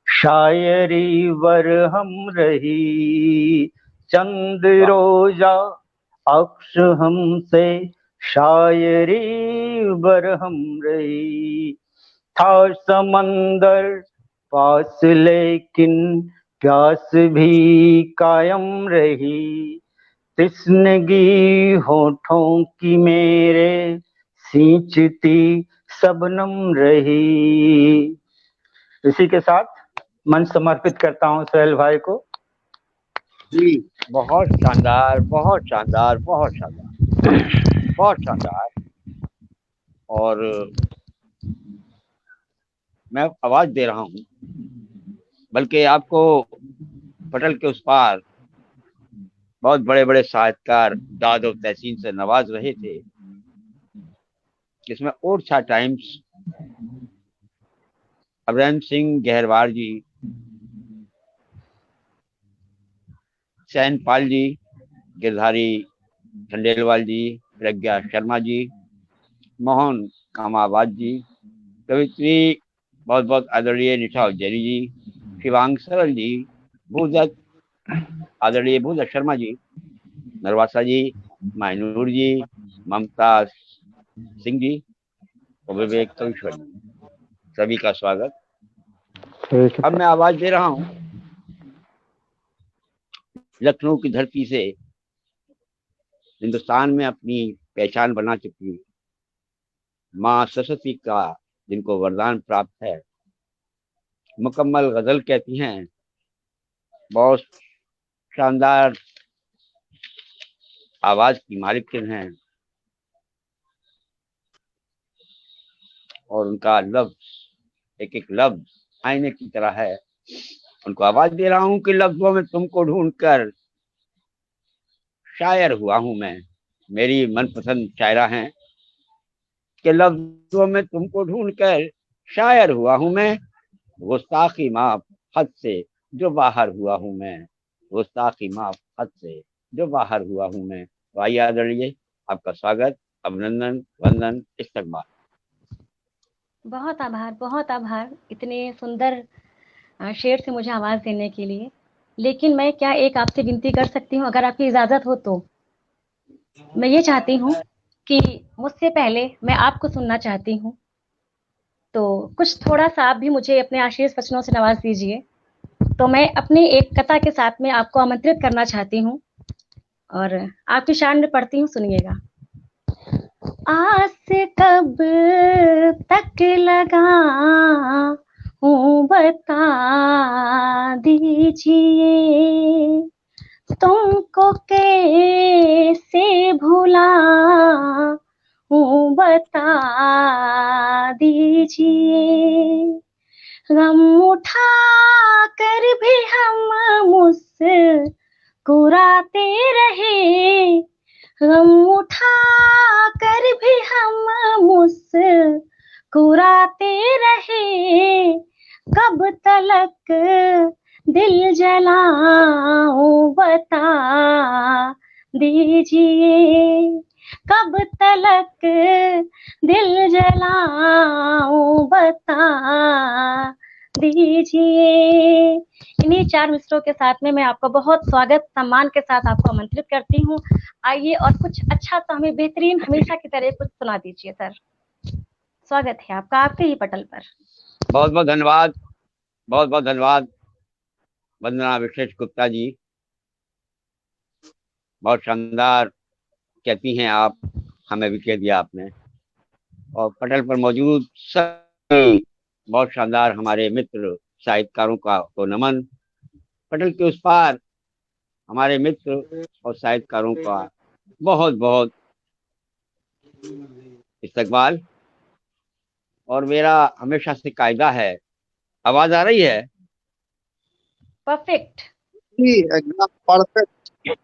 शायरी वरहम रही, चंद रोजा अक्स हमसे शायरी वरहम रही। था समंदर पास लेकिन प्यास भी कायम रही, तिस्नगी होठों की मेरे सींचती सबनम रही। इसी के साथ मंच समर्पित करता हूँ सोहेल भाई को। जी बहुत शानदार, बहुत शानदार, बहुत शानदार, बहुत शानदार। और मैं आवाज दे रहा हूँ, बल्कि आपको पटल के उस पार बहुत बड़े बड़े साहित्यकार दाद और तहसीन से नवाज रहे थे, जिसमें ओरछा टाइम्स अमरेंद्र सिंह गहरवार जी, सैनपाल जी, गिरधारी खंडेलवाल जी, प्रज्ञा शर्मा जी, मोहन कामाबाद जी, कवित्री बहुत बहुत आदरणीय निशा उज्जैनी जी, शिवांग सरल जी, भूदत्त आदरणीय भूदत्त शर्मा जी, नरवासा जी, मायनूर जी, ममता सिंह जी और विवेक कविश्वर जी, सभी का स्वागत। अब मैं आवाज दे रहा हूँ लखनऊ की धरती से हिंदुस्तान में अपनी पहचान बना चुकी माँ सरस्वती का, जिनको वरदान प्राप्त है, मुकम्मल गजल कहती हैं, बहुत शानदार आवाज की मालिकिन हैं, और उनका लफ्ज एक एक लफ्ज आईने की तरह है। उनको आवाज दे रहा हूं कि लफ्जों में तुमको ढूंढकर शायर हुआ हूं मैं। मेरी मनपसंद शायरा हैं कि लफ्जों में तुमको ढूंढकर शायर हुआ हूं मैं, गुस्ताखी माफ हद से जो बाहर हुआ हूं मैं, गुस्ताखी माफ हद से जो बाहर हुआ हूं मैं। तो आइए आदरणीय, आपका स्वागत, अभिनंदन, वंदन, इस्तकबाल। बहुत आभार, बहुत आभार इतने सुंदर शेर से मुझे आवाज देने के लिए। लेकिन मैं क्या एक आपसे विनती कर सकती हूँ, अगर आपकी इजाजत हो तो? मैं ये चाहती हूँ कि मुझसे पहले मैं आपको सुनना चाहती हूँ, तो कुछ थोड़ा सा आप भी मुझे अपने आशीष वचनों से नवाज दीजिए। तो मैं अपनी एक कथा के साथ में आपको आमंत्रित करना चाहती हूँ और आपकी शान में पढ़ती हूँ, सुनिएगा। आस कब तक लगा हूँ बता दीजिए, तुमको कैसे भुलाऊं बता दीजिए। गम उठा कर भी हम मुस्कुराते रहे, गम उठा कर भी हम मुस्कुराते रहे। कब तलक दिल जलाऊं बता दीजिए, कब तलक दिल जलाऊं बता दीजिए। इन्हीं 4 मिसरों के साथ में मैं आपका बहुत स्वागत सम्मान के साथ आपको आमंत्रित करती हूँ। आइए और कुछ अच्छा सा हमें बेहतरीन हमेशा की तरह कुछ सुना दीजिए सर। स्वागत है आपका आपके ही पटल पर। बहुत बहुत धन्यवाद, बहुत बहुत धन्यवाद वंदना विशेष गुप्ता जी। बहुत शानदार कहती हैं आप, हमें भी कह दिया आपने। और पटल पर मौजूद सभी बहुत शानदार हमारे मित्र साहित्यकारों का को नमन। पटल के उस पार हमारे मित्र और साहित्यकारों का बहुत बहुत इस्तकबाल। और मेरा हमेशा से कायदा है, आवाज आ रही है? परफेक्ट, एकदम परफेक्ट।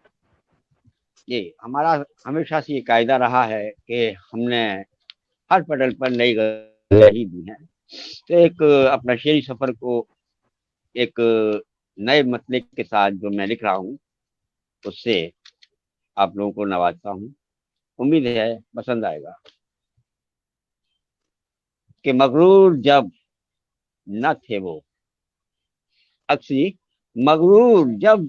ये हमारा हमेशा से ये कायदा रहा है कि हमने हर पटल पर नई गजलें ही दी हैं। तो एक अपना शेरी सफर को एक नए मतले के साथ जो मैं लिख रहा हूँ उससे आप लोगों को नवाजता हूँ। उम्मीद है पसंद आएगा। कि मगरूर जब न थे वो, अक्सी मगरूर जब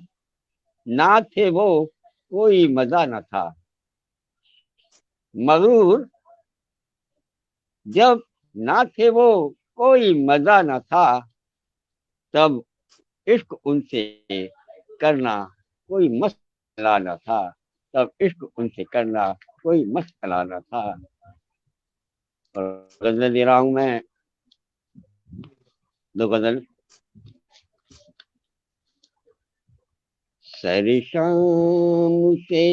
ना थे वो कोई मजा न था। मगरूर जब ना थे वो कोई मजा न था। तब इश्क उनसे करना कोई मसला न था। तब इश्क उनसे करना कोई मसला न था। और गजल दे रहा हूं मैं, 2 गजल। सर शाम से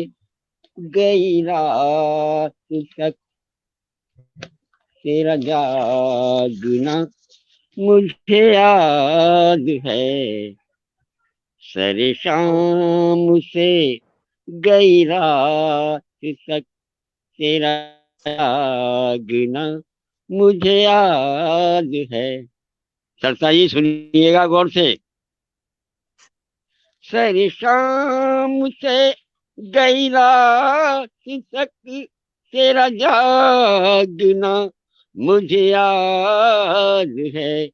गई रात तक तेरा जागना मुझे याद है। सर शाम से गई रात तक तेरा जागना मुझे याद है। सरसा जी सुनिएगा गौर से। सर शाम से गई रात तक तेरा जागना मुझे याद है।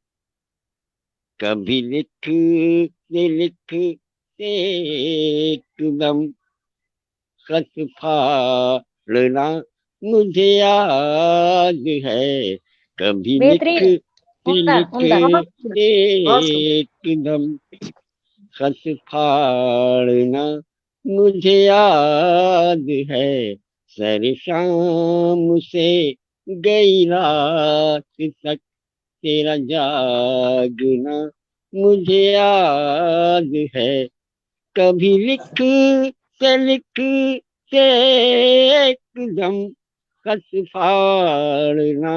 कभी लिखते लिखते एकदम खत फाड़ना मुझे याद है। कभी लिखते लिखते एकदम खत फाड़ना मुझे याद है। सर शाम से गई रात तक तेरा जागना मुझे याद है। कभी लिखते लिखते एकदम खत फाड़ना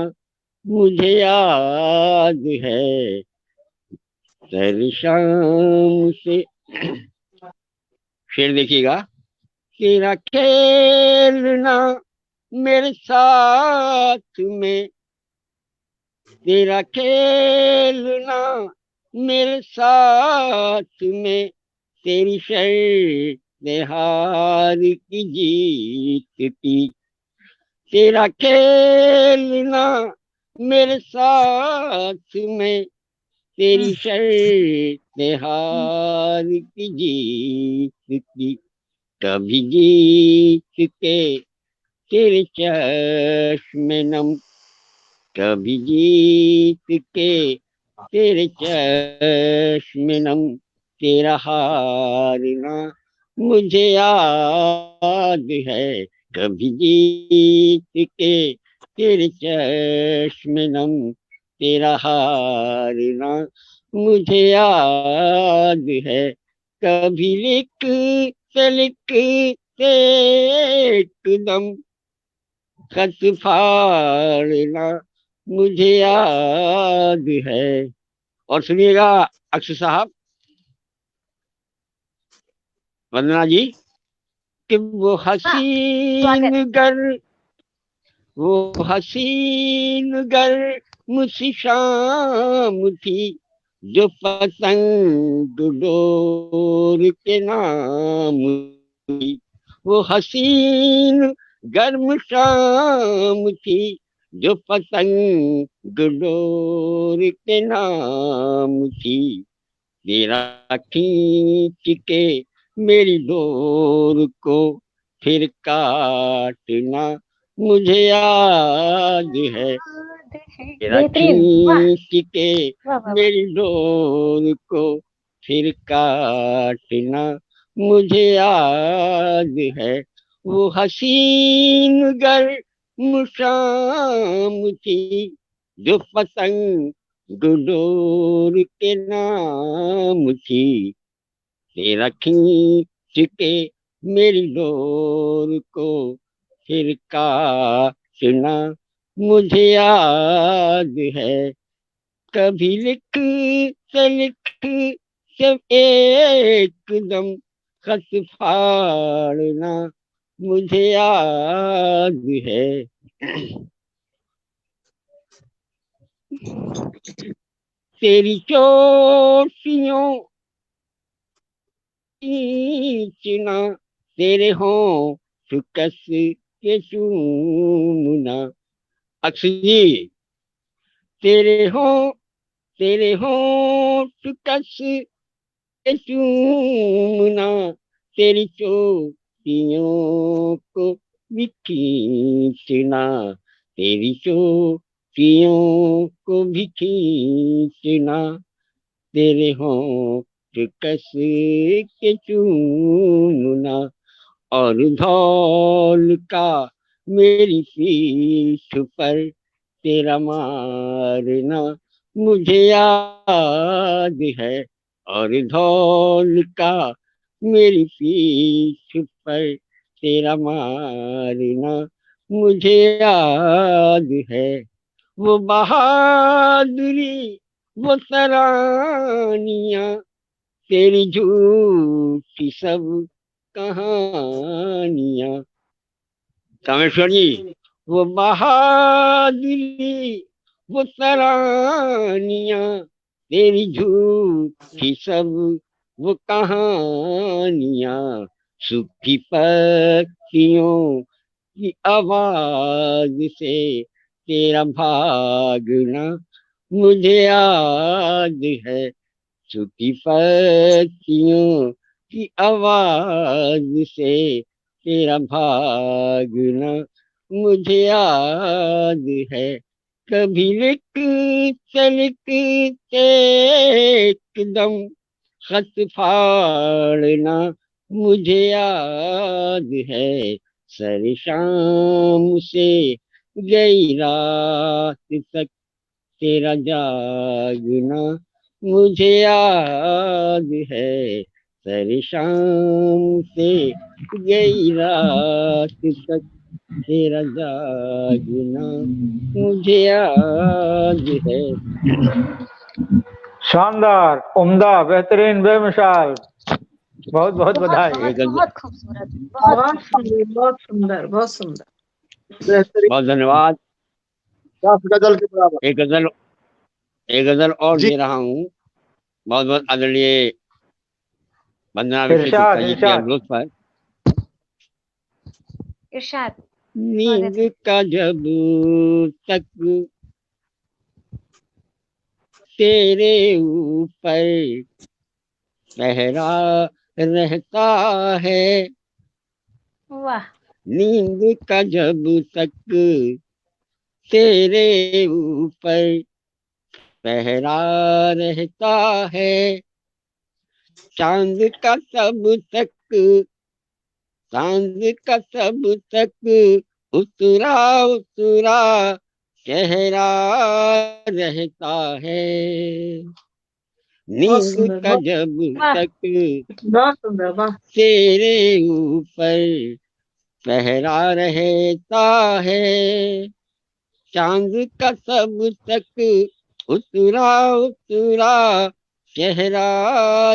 मुझे याद है। सर शाम से शेर देखिएगा। तेरा खेलना मेरे साथ में, तेरा खेलना मेरे साथ में, तेरी शर्त हार की जीत की। तेरा खेलना मेरे साथ में, तेरी शर्त हार की जीत की। कभी जीत के तेरे चश्मे नम, कभी जीत के तेरे चश्मे नम, तेरा हारना मुझे याद है। कभी जीत के तेरे चश्मे नम, तेरा हारना मुझे याद है। कभी लिख से लिखते एकदम खत फाड़ना मुझे याद है। और सुनिएगा अक्षर साहब, वंदना जी, कि वो हसीन गर, वो हसीन गर मुझसे शाम थी, जो पतंग डोर के नाम थी। वो हसीन गर्म शाम थी, जो पतंग डोर के नाम थी। तेरा खींच के मेरी डोर को फिर काटना मुझे याद है। तेरा खींच के मेरी डोर को फिर काटना मुझे याद है। वो हसीन गर मुशाम थी, जो पतंग डोर के नाम थी। तेरा खींच के मेरी डोर को फिर काटना मुझे याद है। कभी लिख से लिख सब एकदम खत फाड़ना मुझे याद है। तेरी चोटियों खींचना, तेरे हों सुकस के चूमना। अक्षय जी, तेरे हों सुकस के चूमना, तेरी चोटियों को भी खींचना, तेरी चोटियों को भी खींचना, तेरे हों कस के चूमना। और धौल का मेरी पीठ पर तेरा मारना मुझे याद है। और धौल का मेरी पीठ पर तेरा मारना मुझे याद है। वो बहादुरी, वो सरानियां, तेरी झूठी सब कहानियां। कामेश्वर जी, वो बहादुरी, वो सरानियां, तेरी झूठी सब वो कहानियां। सूखी पत्तियों की आवाज से तेरा भागना मुझे याद है। सूखी पत्तियों की आवाज से तेरा भागना मुझे याद है। कभी लिख से लिखते एकदम खत फाड़ना मुझे याद है। सर शाम से गई रात तक तेरा जागना मुझे याद है। सर शाम से गई रात तक तेरा जागना मुझे याद है। शानदार, उम्दा, बेहतरीन, बेमिसाल, बहुत बहुत बधाई। बहुत खूबसूरत, बहुत सुंदर, बहुत सुंदर, बहुत सुंदर। बहुत धन्यवाद। 10 गजल के बराबर। एक गजल और दे रहा हूँ। बहुत बहुत आदरणीय वंदना विशेष गुप्ता जी के अनुरोध पर। इरशाद। नींद का जब तक तेरे ऊपर पहरा रहता है, वाह। नींद का जब तक तेरे ऊपर पहरा रहता है, चांद का सब तक उतरा उतरा चेहरा रहता है। नींद का जब तक बहुत सुंदर, वाह। तेरे ऊपर पहरा रहता है, चांद का तब तक उतरा उतरा चेहरा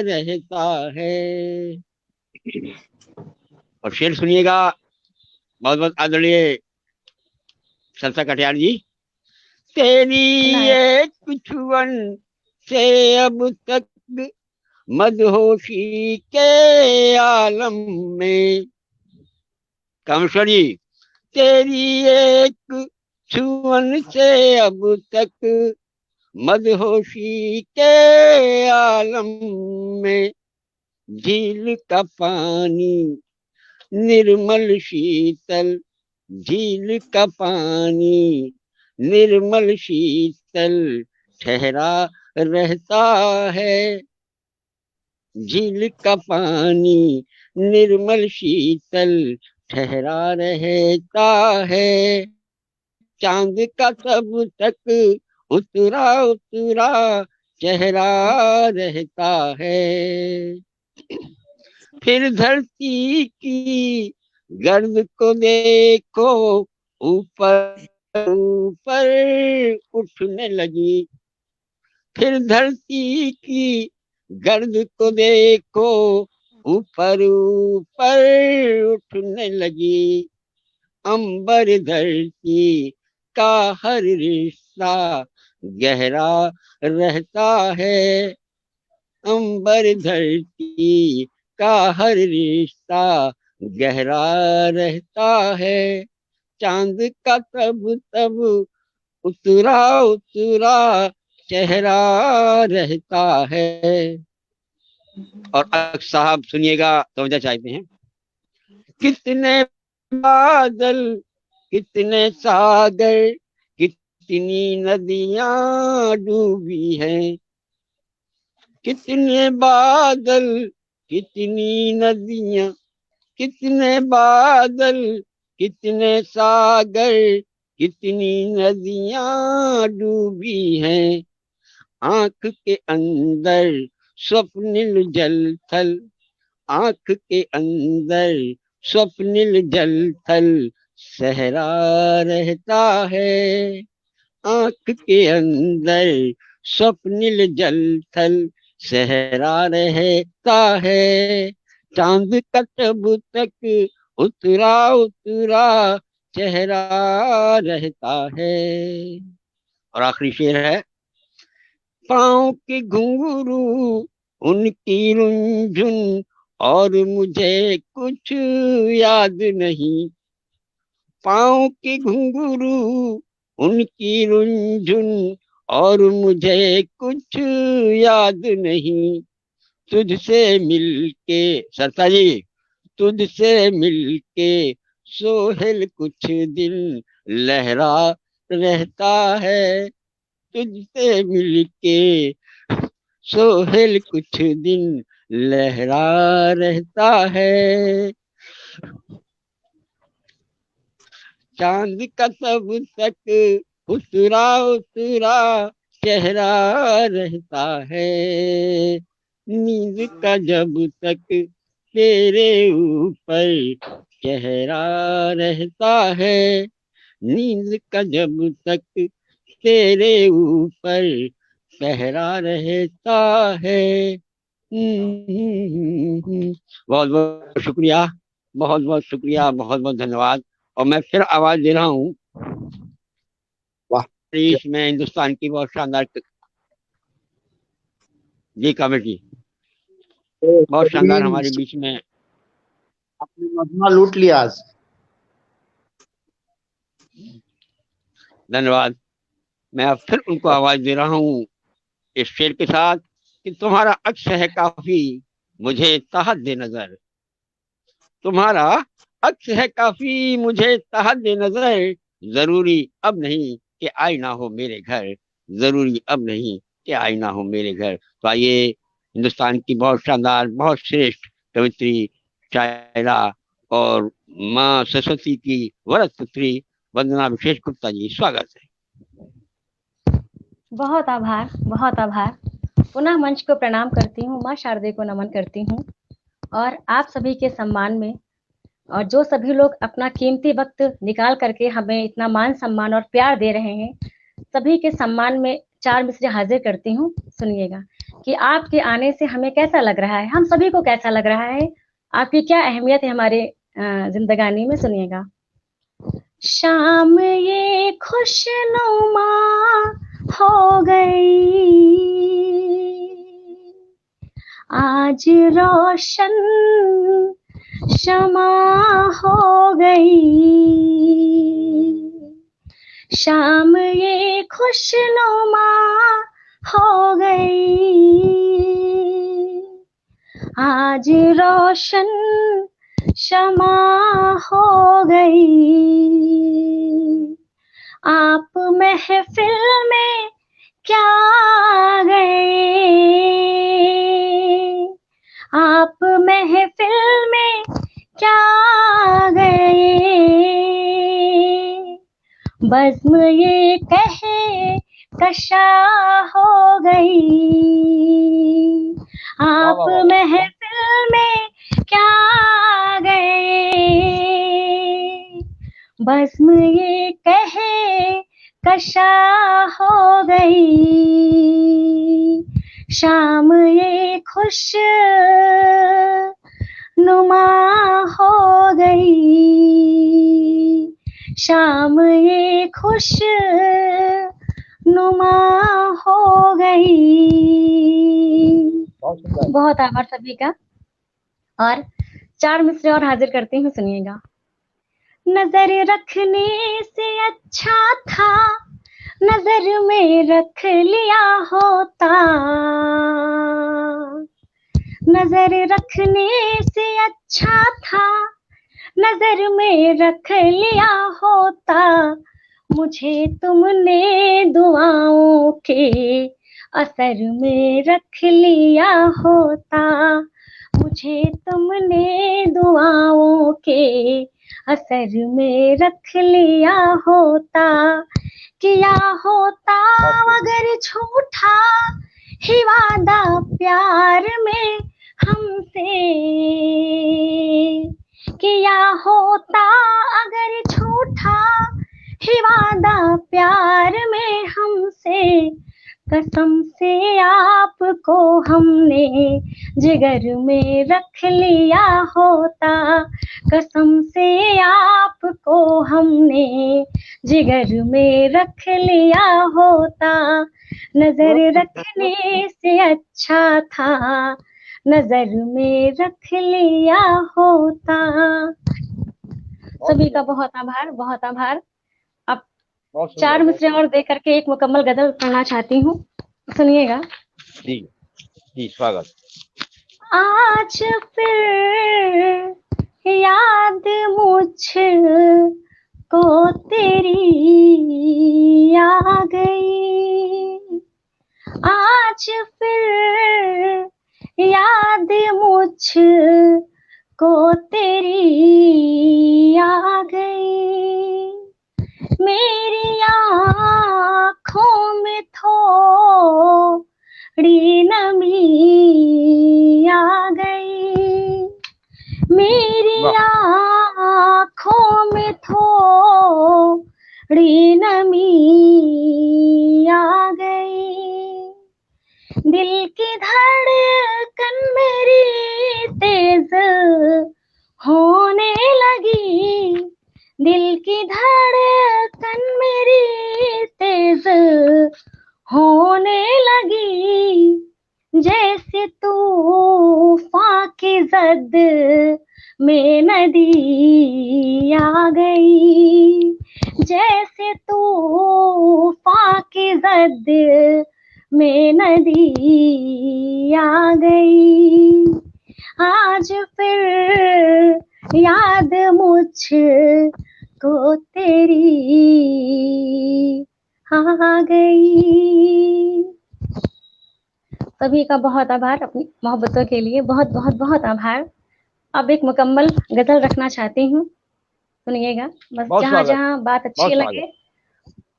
रहता है। और शेर सुनिएगा, बहुत बहुत आदरणीय सरसा कटियार जी। तेरी एक छुअन से अब तक मदहोशी के आलम में, कामेश्वर जी, तेरी एक छुअन से अब तक मदहोशी के आलम में, झील का पानी निर्मल शीतल, झील का पानी निर्मल शीतल ठहरा रहता है, झील का पानी निर्मल शीतल ठहरा रहता है, चांद का तब तक उतरा उतरा चेहरा रहता है। फिर धरती की गर्द को देखो, ऊपर ऊपर उठने लगी, फिर धरती की गर्द को देखो, ऊपर ऊपर उठने लगी, अंबर धरती का हर रिश्ता गहरा रहता है, अंबर धरती का हर रिश्ता गहरा रहता है, चांद का तब तब उतरा उतरा चेहरा रहता है। और साहब सुनिएगा, तवज्जो चाहते हैं। कितने बादल, कितने सागर, कितनी नदियां डूबी हैं, कितने बादल, कितनी नदियां, कितने बादल, कितने सागर, कितनी नदियां डूबी हैं, आंख के अंदर स्वप्निल जल थल, आंख के अंदर स्वप्निल जल थल सहरा रहता है, आंख के अंदर स्वप्निल जल थल सहरा रहता है, चांद का तब तक उतरा उतरा चेहरा रहता है। और आखिरी शेर है। पाँव के घुंघरू उनकी रुंझुन और मुझे कुछ याद नहीं, पाँव के घुंघरू उनकी रुंझुन और मुझे कुछ याद नहीं, तुझसे मिलके सरसा जी, तुझसे मिलके सोहेल कुछ दिन लहरा रहता है, तुझसे मिलके सोहेल कुछ दिन लहरा रहता है, चांद का तब तक उतरा उतरा चेहरा रहता है, नींद का जब तक तेरे ऊपर चेहरा रहता है, नींद का जब तक तेरे ऊपर पहरा रहता है। बहुत बहुत शुक्रिया, बहुत बहुत शुक्रिया, बहुत बहुत धन्यवाद। और मैं फिर आवाज दे रहा हूँ, इसमें हिंदुस्तान की बहुत शानदार जी कामेश जी, बहुत शानदार हमारे बीच में आपने मजमा लूट लिया आज। धन्यवाद। मैं अब फिर उनको आवाज दे रहा हूँ इस शेर के साथ कि तुम्हारा अक्स है काफी मुझे ताहत दे नजर, तुम्हारा अक्स है काफी मुझे ताहत दे नजर, जरूरी अब नहीं कि आई ना हो मेरे घर, जरूरी अब नहीं कि आई ना हो मेरे घर। तो आइए हिंदुस्तान की बहुत शानदार, बहुत श्रेष्ठ कवित्री, शायरा और माँ सरस्वती की वरद पुत्री वंदना विशेष गुप्ता जी, स्वागत है। बहुत आभार, बहुत आभार। पुनः मंच को प्रणाम करती हूँ, माँ शारदे को नमन करती हूँ और आप सभी के सम्मान में और जो सभी लोग अपना कीमती वक्त निकाल करके हमें इतना मान सम्मान और प्यार दे रहे हैं, सभी के सम्मान में 4 मिसरे हाजिर करती हूँ। सुनिएगा कि आपके आने से हमें कैसा लग रहा है, हम सभी को कैसा लग रहा है, आपकी क्या अहमियत है हमारे जिंदगानी में। सुनिएगा। शाम ये खुशनुमा हो गई, आज रोशन शमा हो गई। शाम ये खुशनुमा हो गई, आज रोशन शमा हो गई। आप महफिल में क्या गए, आप महफिल में क्या गए। बज़्म ये कहे कशा हो गई, आप महफिल में क्या गए। बज़्म ये कहे कशा हो गई, शाम ये खुश नुमा हो गई। शाम ये खुश नुमा हो गई। बहुत आभार सभी का। और 4 मिसरे और हाजिर करती हूँ, सुनिएगा। नजर रखने से अच्छा था नजर में रख लिया होता, नजर रखने से अच्छा था नजर में रख लिया होता। मुझे तुमने दुआओं के असर में रख लिया होता, मुझे तुमने दुआओं के असर में रख लिया होता। किया होता अगर झूठा ही वादा प्यार में हमसे, किया होता अगर झूठा ही वादा प्यार में हमसे। कसम से आपको हमने जिगर में रख लिया होता, कसम से आपको हमने जिगर में रख लिया होता। नजर रखने से अच्छा था नजर में रख लिया होता। सभी का बहुत आभार, बहुत आभार। अब 4 मिसरे और दे करके एक मुकम्मल गजल पढ़ना चाहती हूँ, सुनिएगा। जी जी, स्वागत। आज फिर याद मुझ को तेरी आ गई, आज फिर याद मुझ को तेरी आ गई। मेरी आँखों में थोड़ी नमी आ गई, मेरी आँखों में थोड़ी नमी आ गई। दिल की धड़कन मेरी तेज होने लगी, दिल की धड़कन मेरी तेज होने लगी। जैसे तूफान की जद में नदी आ गई, जैसे तूफान की जद में नदी आ गई। आज फिर याद मुझ को तेरी आ गई। सभी का बहुत आभार, अपनी मोहब्बतों के लिए बहुत बहुत बहुत आभार। अब एक मुकम्मल गजल रखना चाहती हूँ, सुनिएगा। बस जहाँ जहाँ बात अच्छी लगे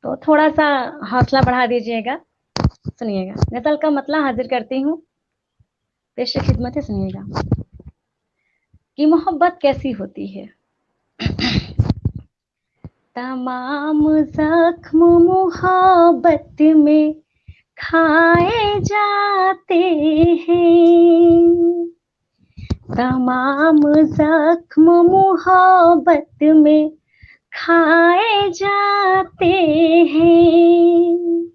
तो थोड़ा सा हौसला बढ़ा दीजिएगा। सुनिएगा। नस्ल का मतलब हाजिर करती हूँ, पेश खिदमत है, सुनिएगा कि मोहब्बत कैसी होती है। तमाम जख्म मोहब्बत में खाए जाते हैं, तमाम जख्म मोहब्बत में खाए जाते हैं,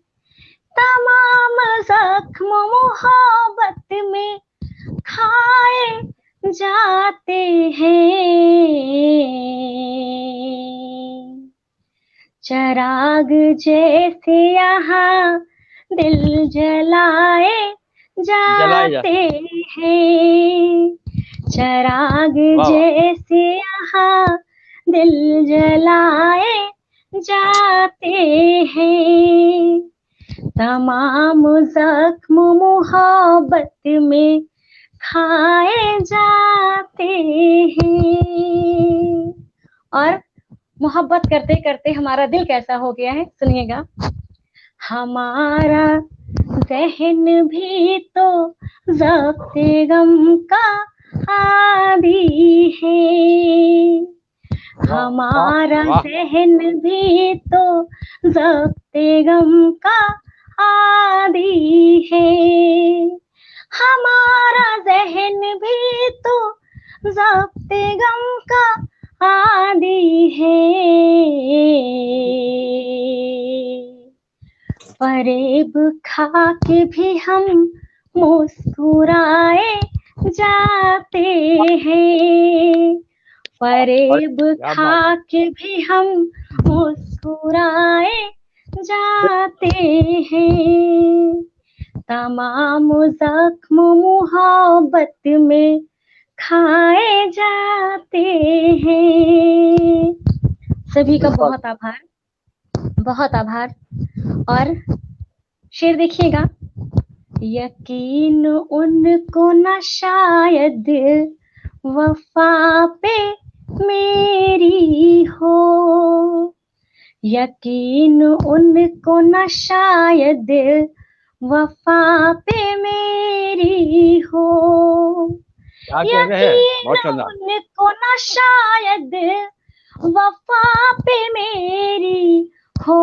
तमाम जख्म मोहब्बत में खाए जाते हैं। चराग जैसे यहाँ दिल जलाए जाते हैं, चराग जैसे यहाँ दिल जलाए जाते हैं, तमाम जख्म मोहब्बत में खाए जाते हैं। और मोहब्बत करते करते हमारा दिल कैसा हो गया है, सुनिएगा। हमारा ज़हन भी तो ज़ब्ते गम का आदी है, हमारा ज़हन भी तो ज़ब्ते गम का आदी है, हमारा ज़हन भी तो ज़ब्ते गम का आदी है। फरेब खा के भी हम मुस्कुराए जाते हैं, फरेब खा के भी हम मुस्कुराए जाते हैं, तमाम जख्म मोहब्बत में खाए जाते हैं। सभी का बहुत आभार, बहुत आभार। और शेर देखिएगा। यकीन उनको न शायद वफा पे मेरी हो, यकीन उनको न शायद वफा पे मेरी हो, यकीन उनको न शायद वफा पे मेरी हो,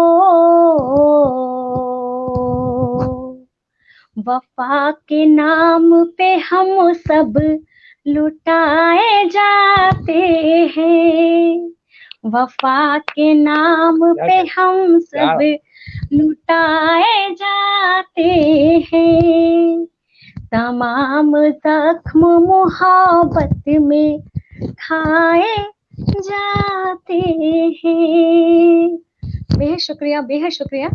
वफा के नाम पे हम सब लुटाए जाते हैं, वफा के नाम पे हम सब लुटाए जाते हैं, तमाम जख्म मोहब्बत में खाए जाते हैं। बेहद शुक्रिया, बेहद शुक्रिया।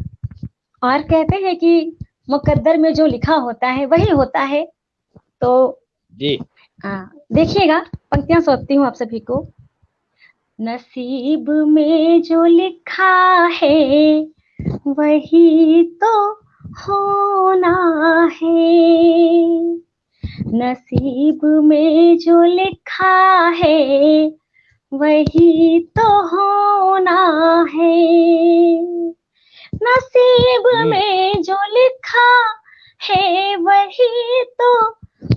और कहते हैं कि मुकद्दर में जो लिखा होता है वही होता है। तो जी देखिएगा, पंक्तियां सौंपती हूँ आप सभी को। नसीब में जो लिखा है वही तो होना है, नसीब में जो लिखा है वही तो होना है, नसीब में जो लिखा है वही तो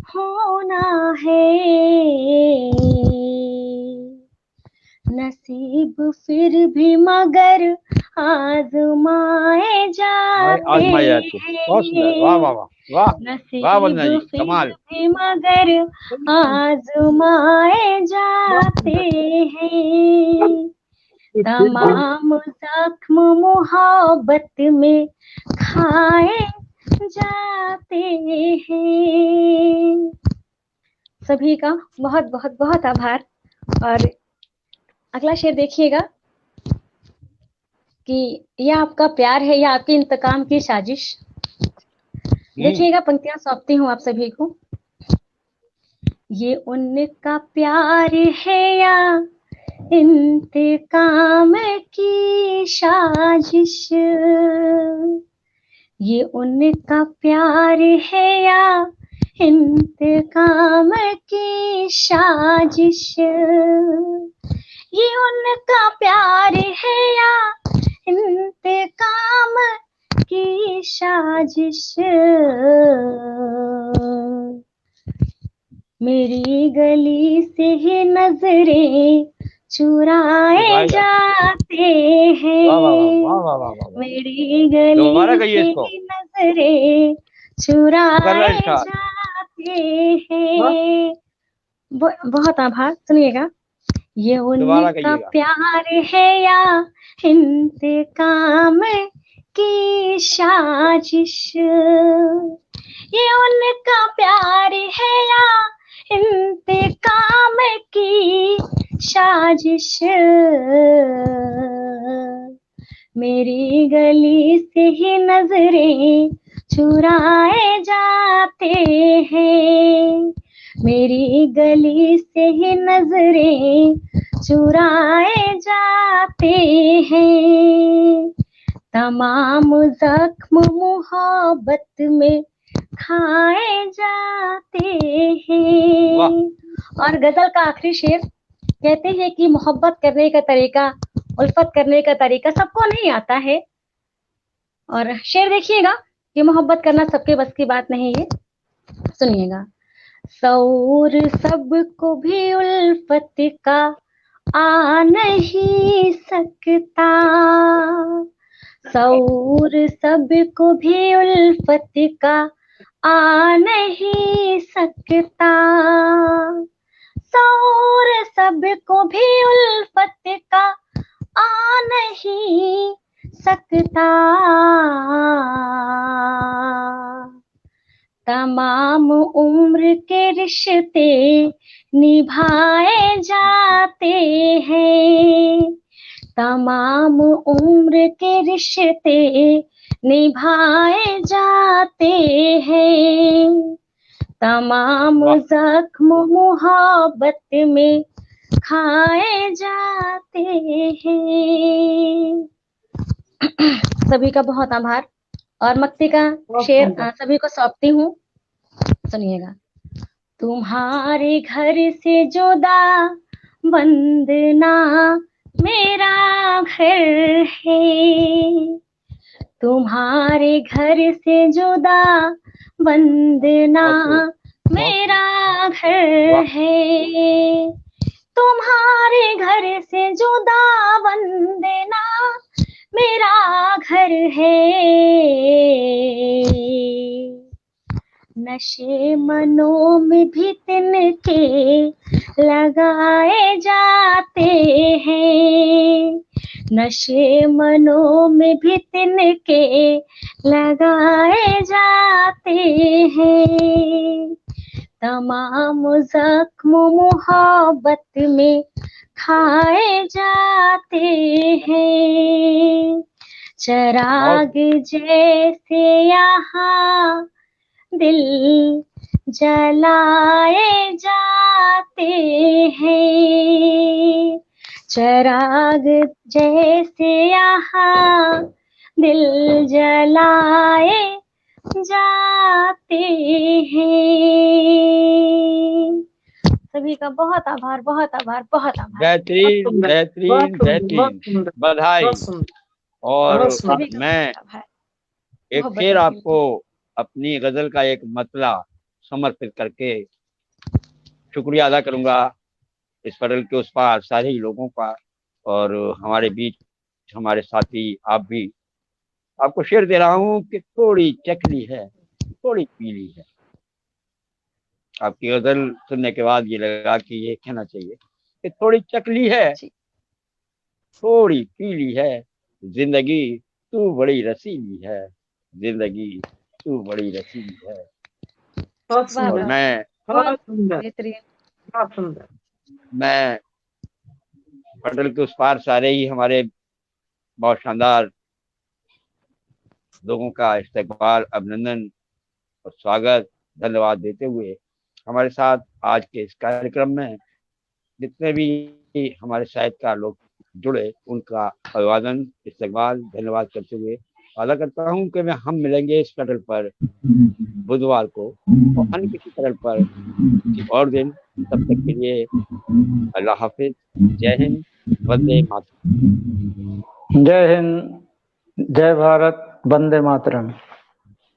होना है, नसीब फिर भी मगर आजमाए जाते हैं, वाह वाह वाह, नसीब फिर भी मगर आजमाए जाते हैं, तमाम जख्म मोहब्बत में खाए जाते हैं। सभी का बहुत बहुत बहुत आभार। और अगला शेर देखिएगा कि यह आपका प्यार है या आपके इंतकाम की साजिश। देखिएगा, पंक्तियां सौंपती हूँ आप सभी को। ये उनका प्यार है या इंतकाम की साजिश, ये उनका प्यार है या इंतकाम की साजिश, ये उनका प्यार है या इंतकाम की साजिश, मेरी गली से ही नजरें चुराए जाते हैं, मेरी गली से ही नजरें चुराए जाते हैं। बहुत आभार। सुनिएगा, ये उनका प्यार है या इंतकाम की साजिश, ये उनका प्यार है या इंतकाम की साजिश, मेरी गली से ही नजरें चुराए जाते हैं, मेरी गली से ही नजरें चुराए जाते हैं, तमाम जख्म मोहब्बत में खाए जाते हैं। और गजल का आखिरी शेर कहते हैं कि मोहब्बत करने का तरीका, उल्फत करने का तरीका सबको नहीं आता है। और शेर देखिएगा कि मोहब्बत करना सबके बस की बात नहीं है। सुनिएगा, सऊर सबको भी उल्फत का आ नहीं सकता, सऊर सबको भी उल्फत का आ नहीं सकता, सऊर सबको भी उल्फत का आ नहीं सकता, तमाम उम्र के रिश्ते निभाए जाते हैं, तमाम उम्र के रिश्ते निभाए जाते हैं, तमाम जख्म मोहब्बत में खाए जाते हैं। सभी का बहुत आभार। और मक्ति का शेर सभी को सौंपती हूँ। सुनिएगा, तुम्हारे घर से जुदा वंदना मेरा घर है, तुम्हारे घर से जुदा वंदना मेरा घर है, तुम्हारे घर से जुदा वंदना मेरा घर है, नशे मनों में भी तिनके लगाए जाते हैं, नशे मनों में भी तिनके लगाए जाते हैं, तमाम जख्म मोहब्बत में खाए जाते हैं, चराग जैसे यहाँ दिल जलाए जाते हैं, चराग जैसे यहाँ दिल जलाए जाते हैं। सभी का बहुत आभार, बहुत आभार, बहुत आभार। बेहतरीन बेहतरीन बेहतरीन, बधाई। और मैं एक फिर आपको अपनी गजल का एक मतला समर्पित करके शुक्रिया अदा करूंगा इस पटल के उस पार सारे लोगों का, और हमारे बीच हमारे साथी आप भी। आपको शेर दे रहा हूँ कि थोड़ी चकली है थोड़ी पीली है। आपकी गजल सुनने के बाद ये लगा कि ये कहना चाहिए कि थोड़ी चकली है थोड़ी पीली है, जिंदगी तू बड़ी रसीली है, जिंदगी तू बड़ी रसीली है। और मैं पटल के उस पार सारे ही हमारे बहुत शानदार लोगों का इस्तकबाल, अभिनंदन और स्वागत, धन्यवाद देते हुए हमारे साथ आज के इस कार्यक्रम में जितने भी हमारे साहित्यकार लोग जुड़े उनका अभिवादन, इस्तकबाल, धन्यवाद करते हुए वादा करता हूँ कि हम मिलेंगे इस पटल पर बुधवार को और अन्य किसी पटल पर किसी और दिन। तब तक के लिए अल्लाह हाफिज। जय हिंद, वंदे मातरम। जय हिंद, जय भारत, वंदे मातरम।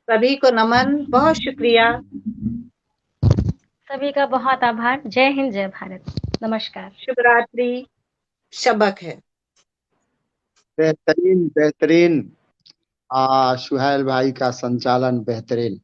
सभी को नमन, बहुत शुक्रिया। सभी का बहुत आभार। जय हिंद, जय भारत। नमस्कार। शुभ रात्रि। शबक है। बेहतरीन बेहतरीन। सुहेल भाई का संचालन बेहतरीन।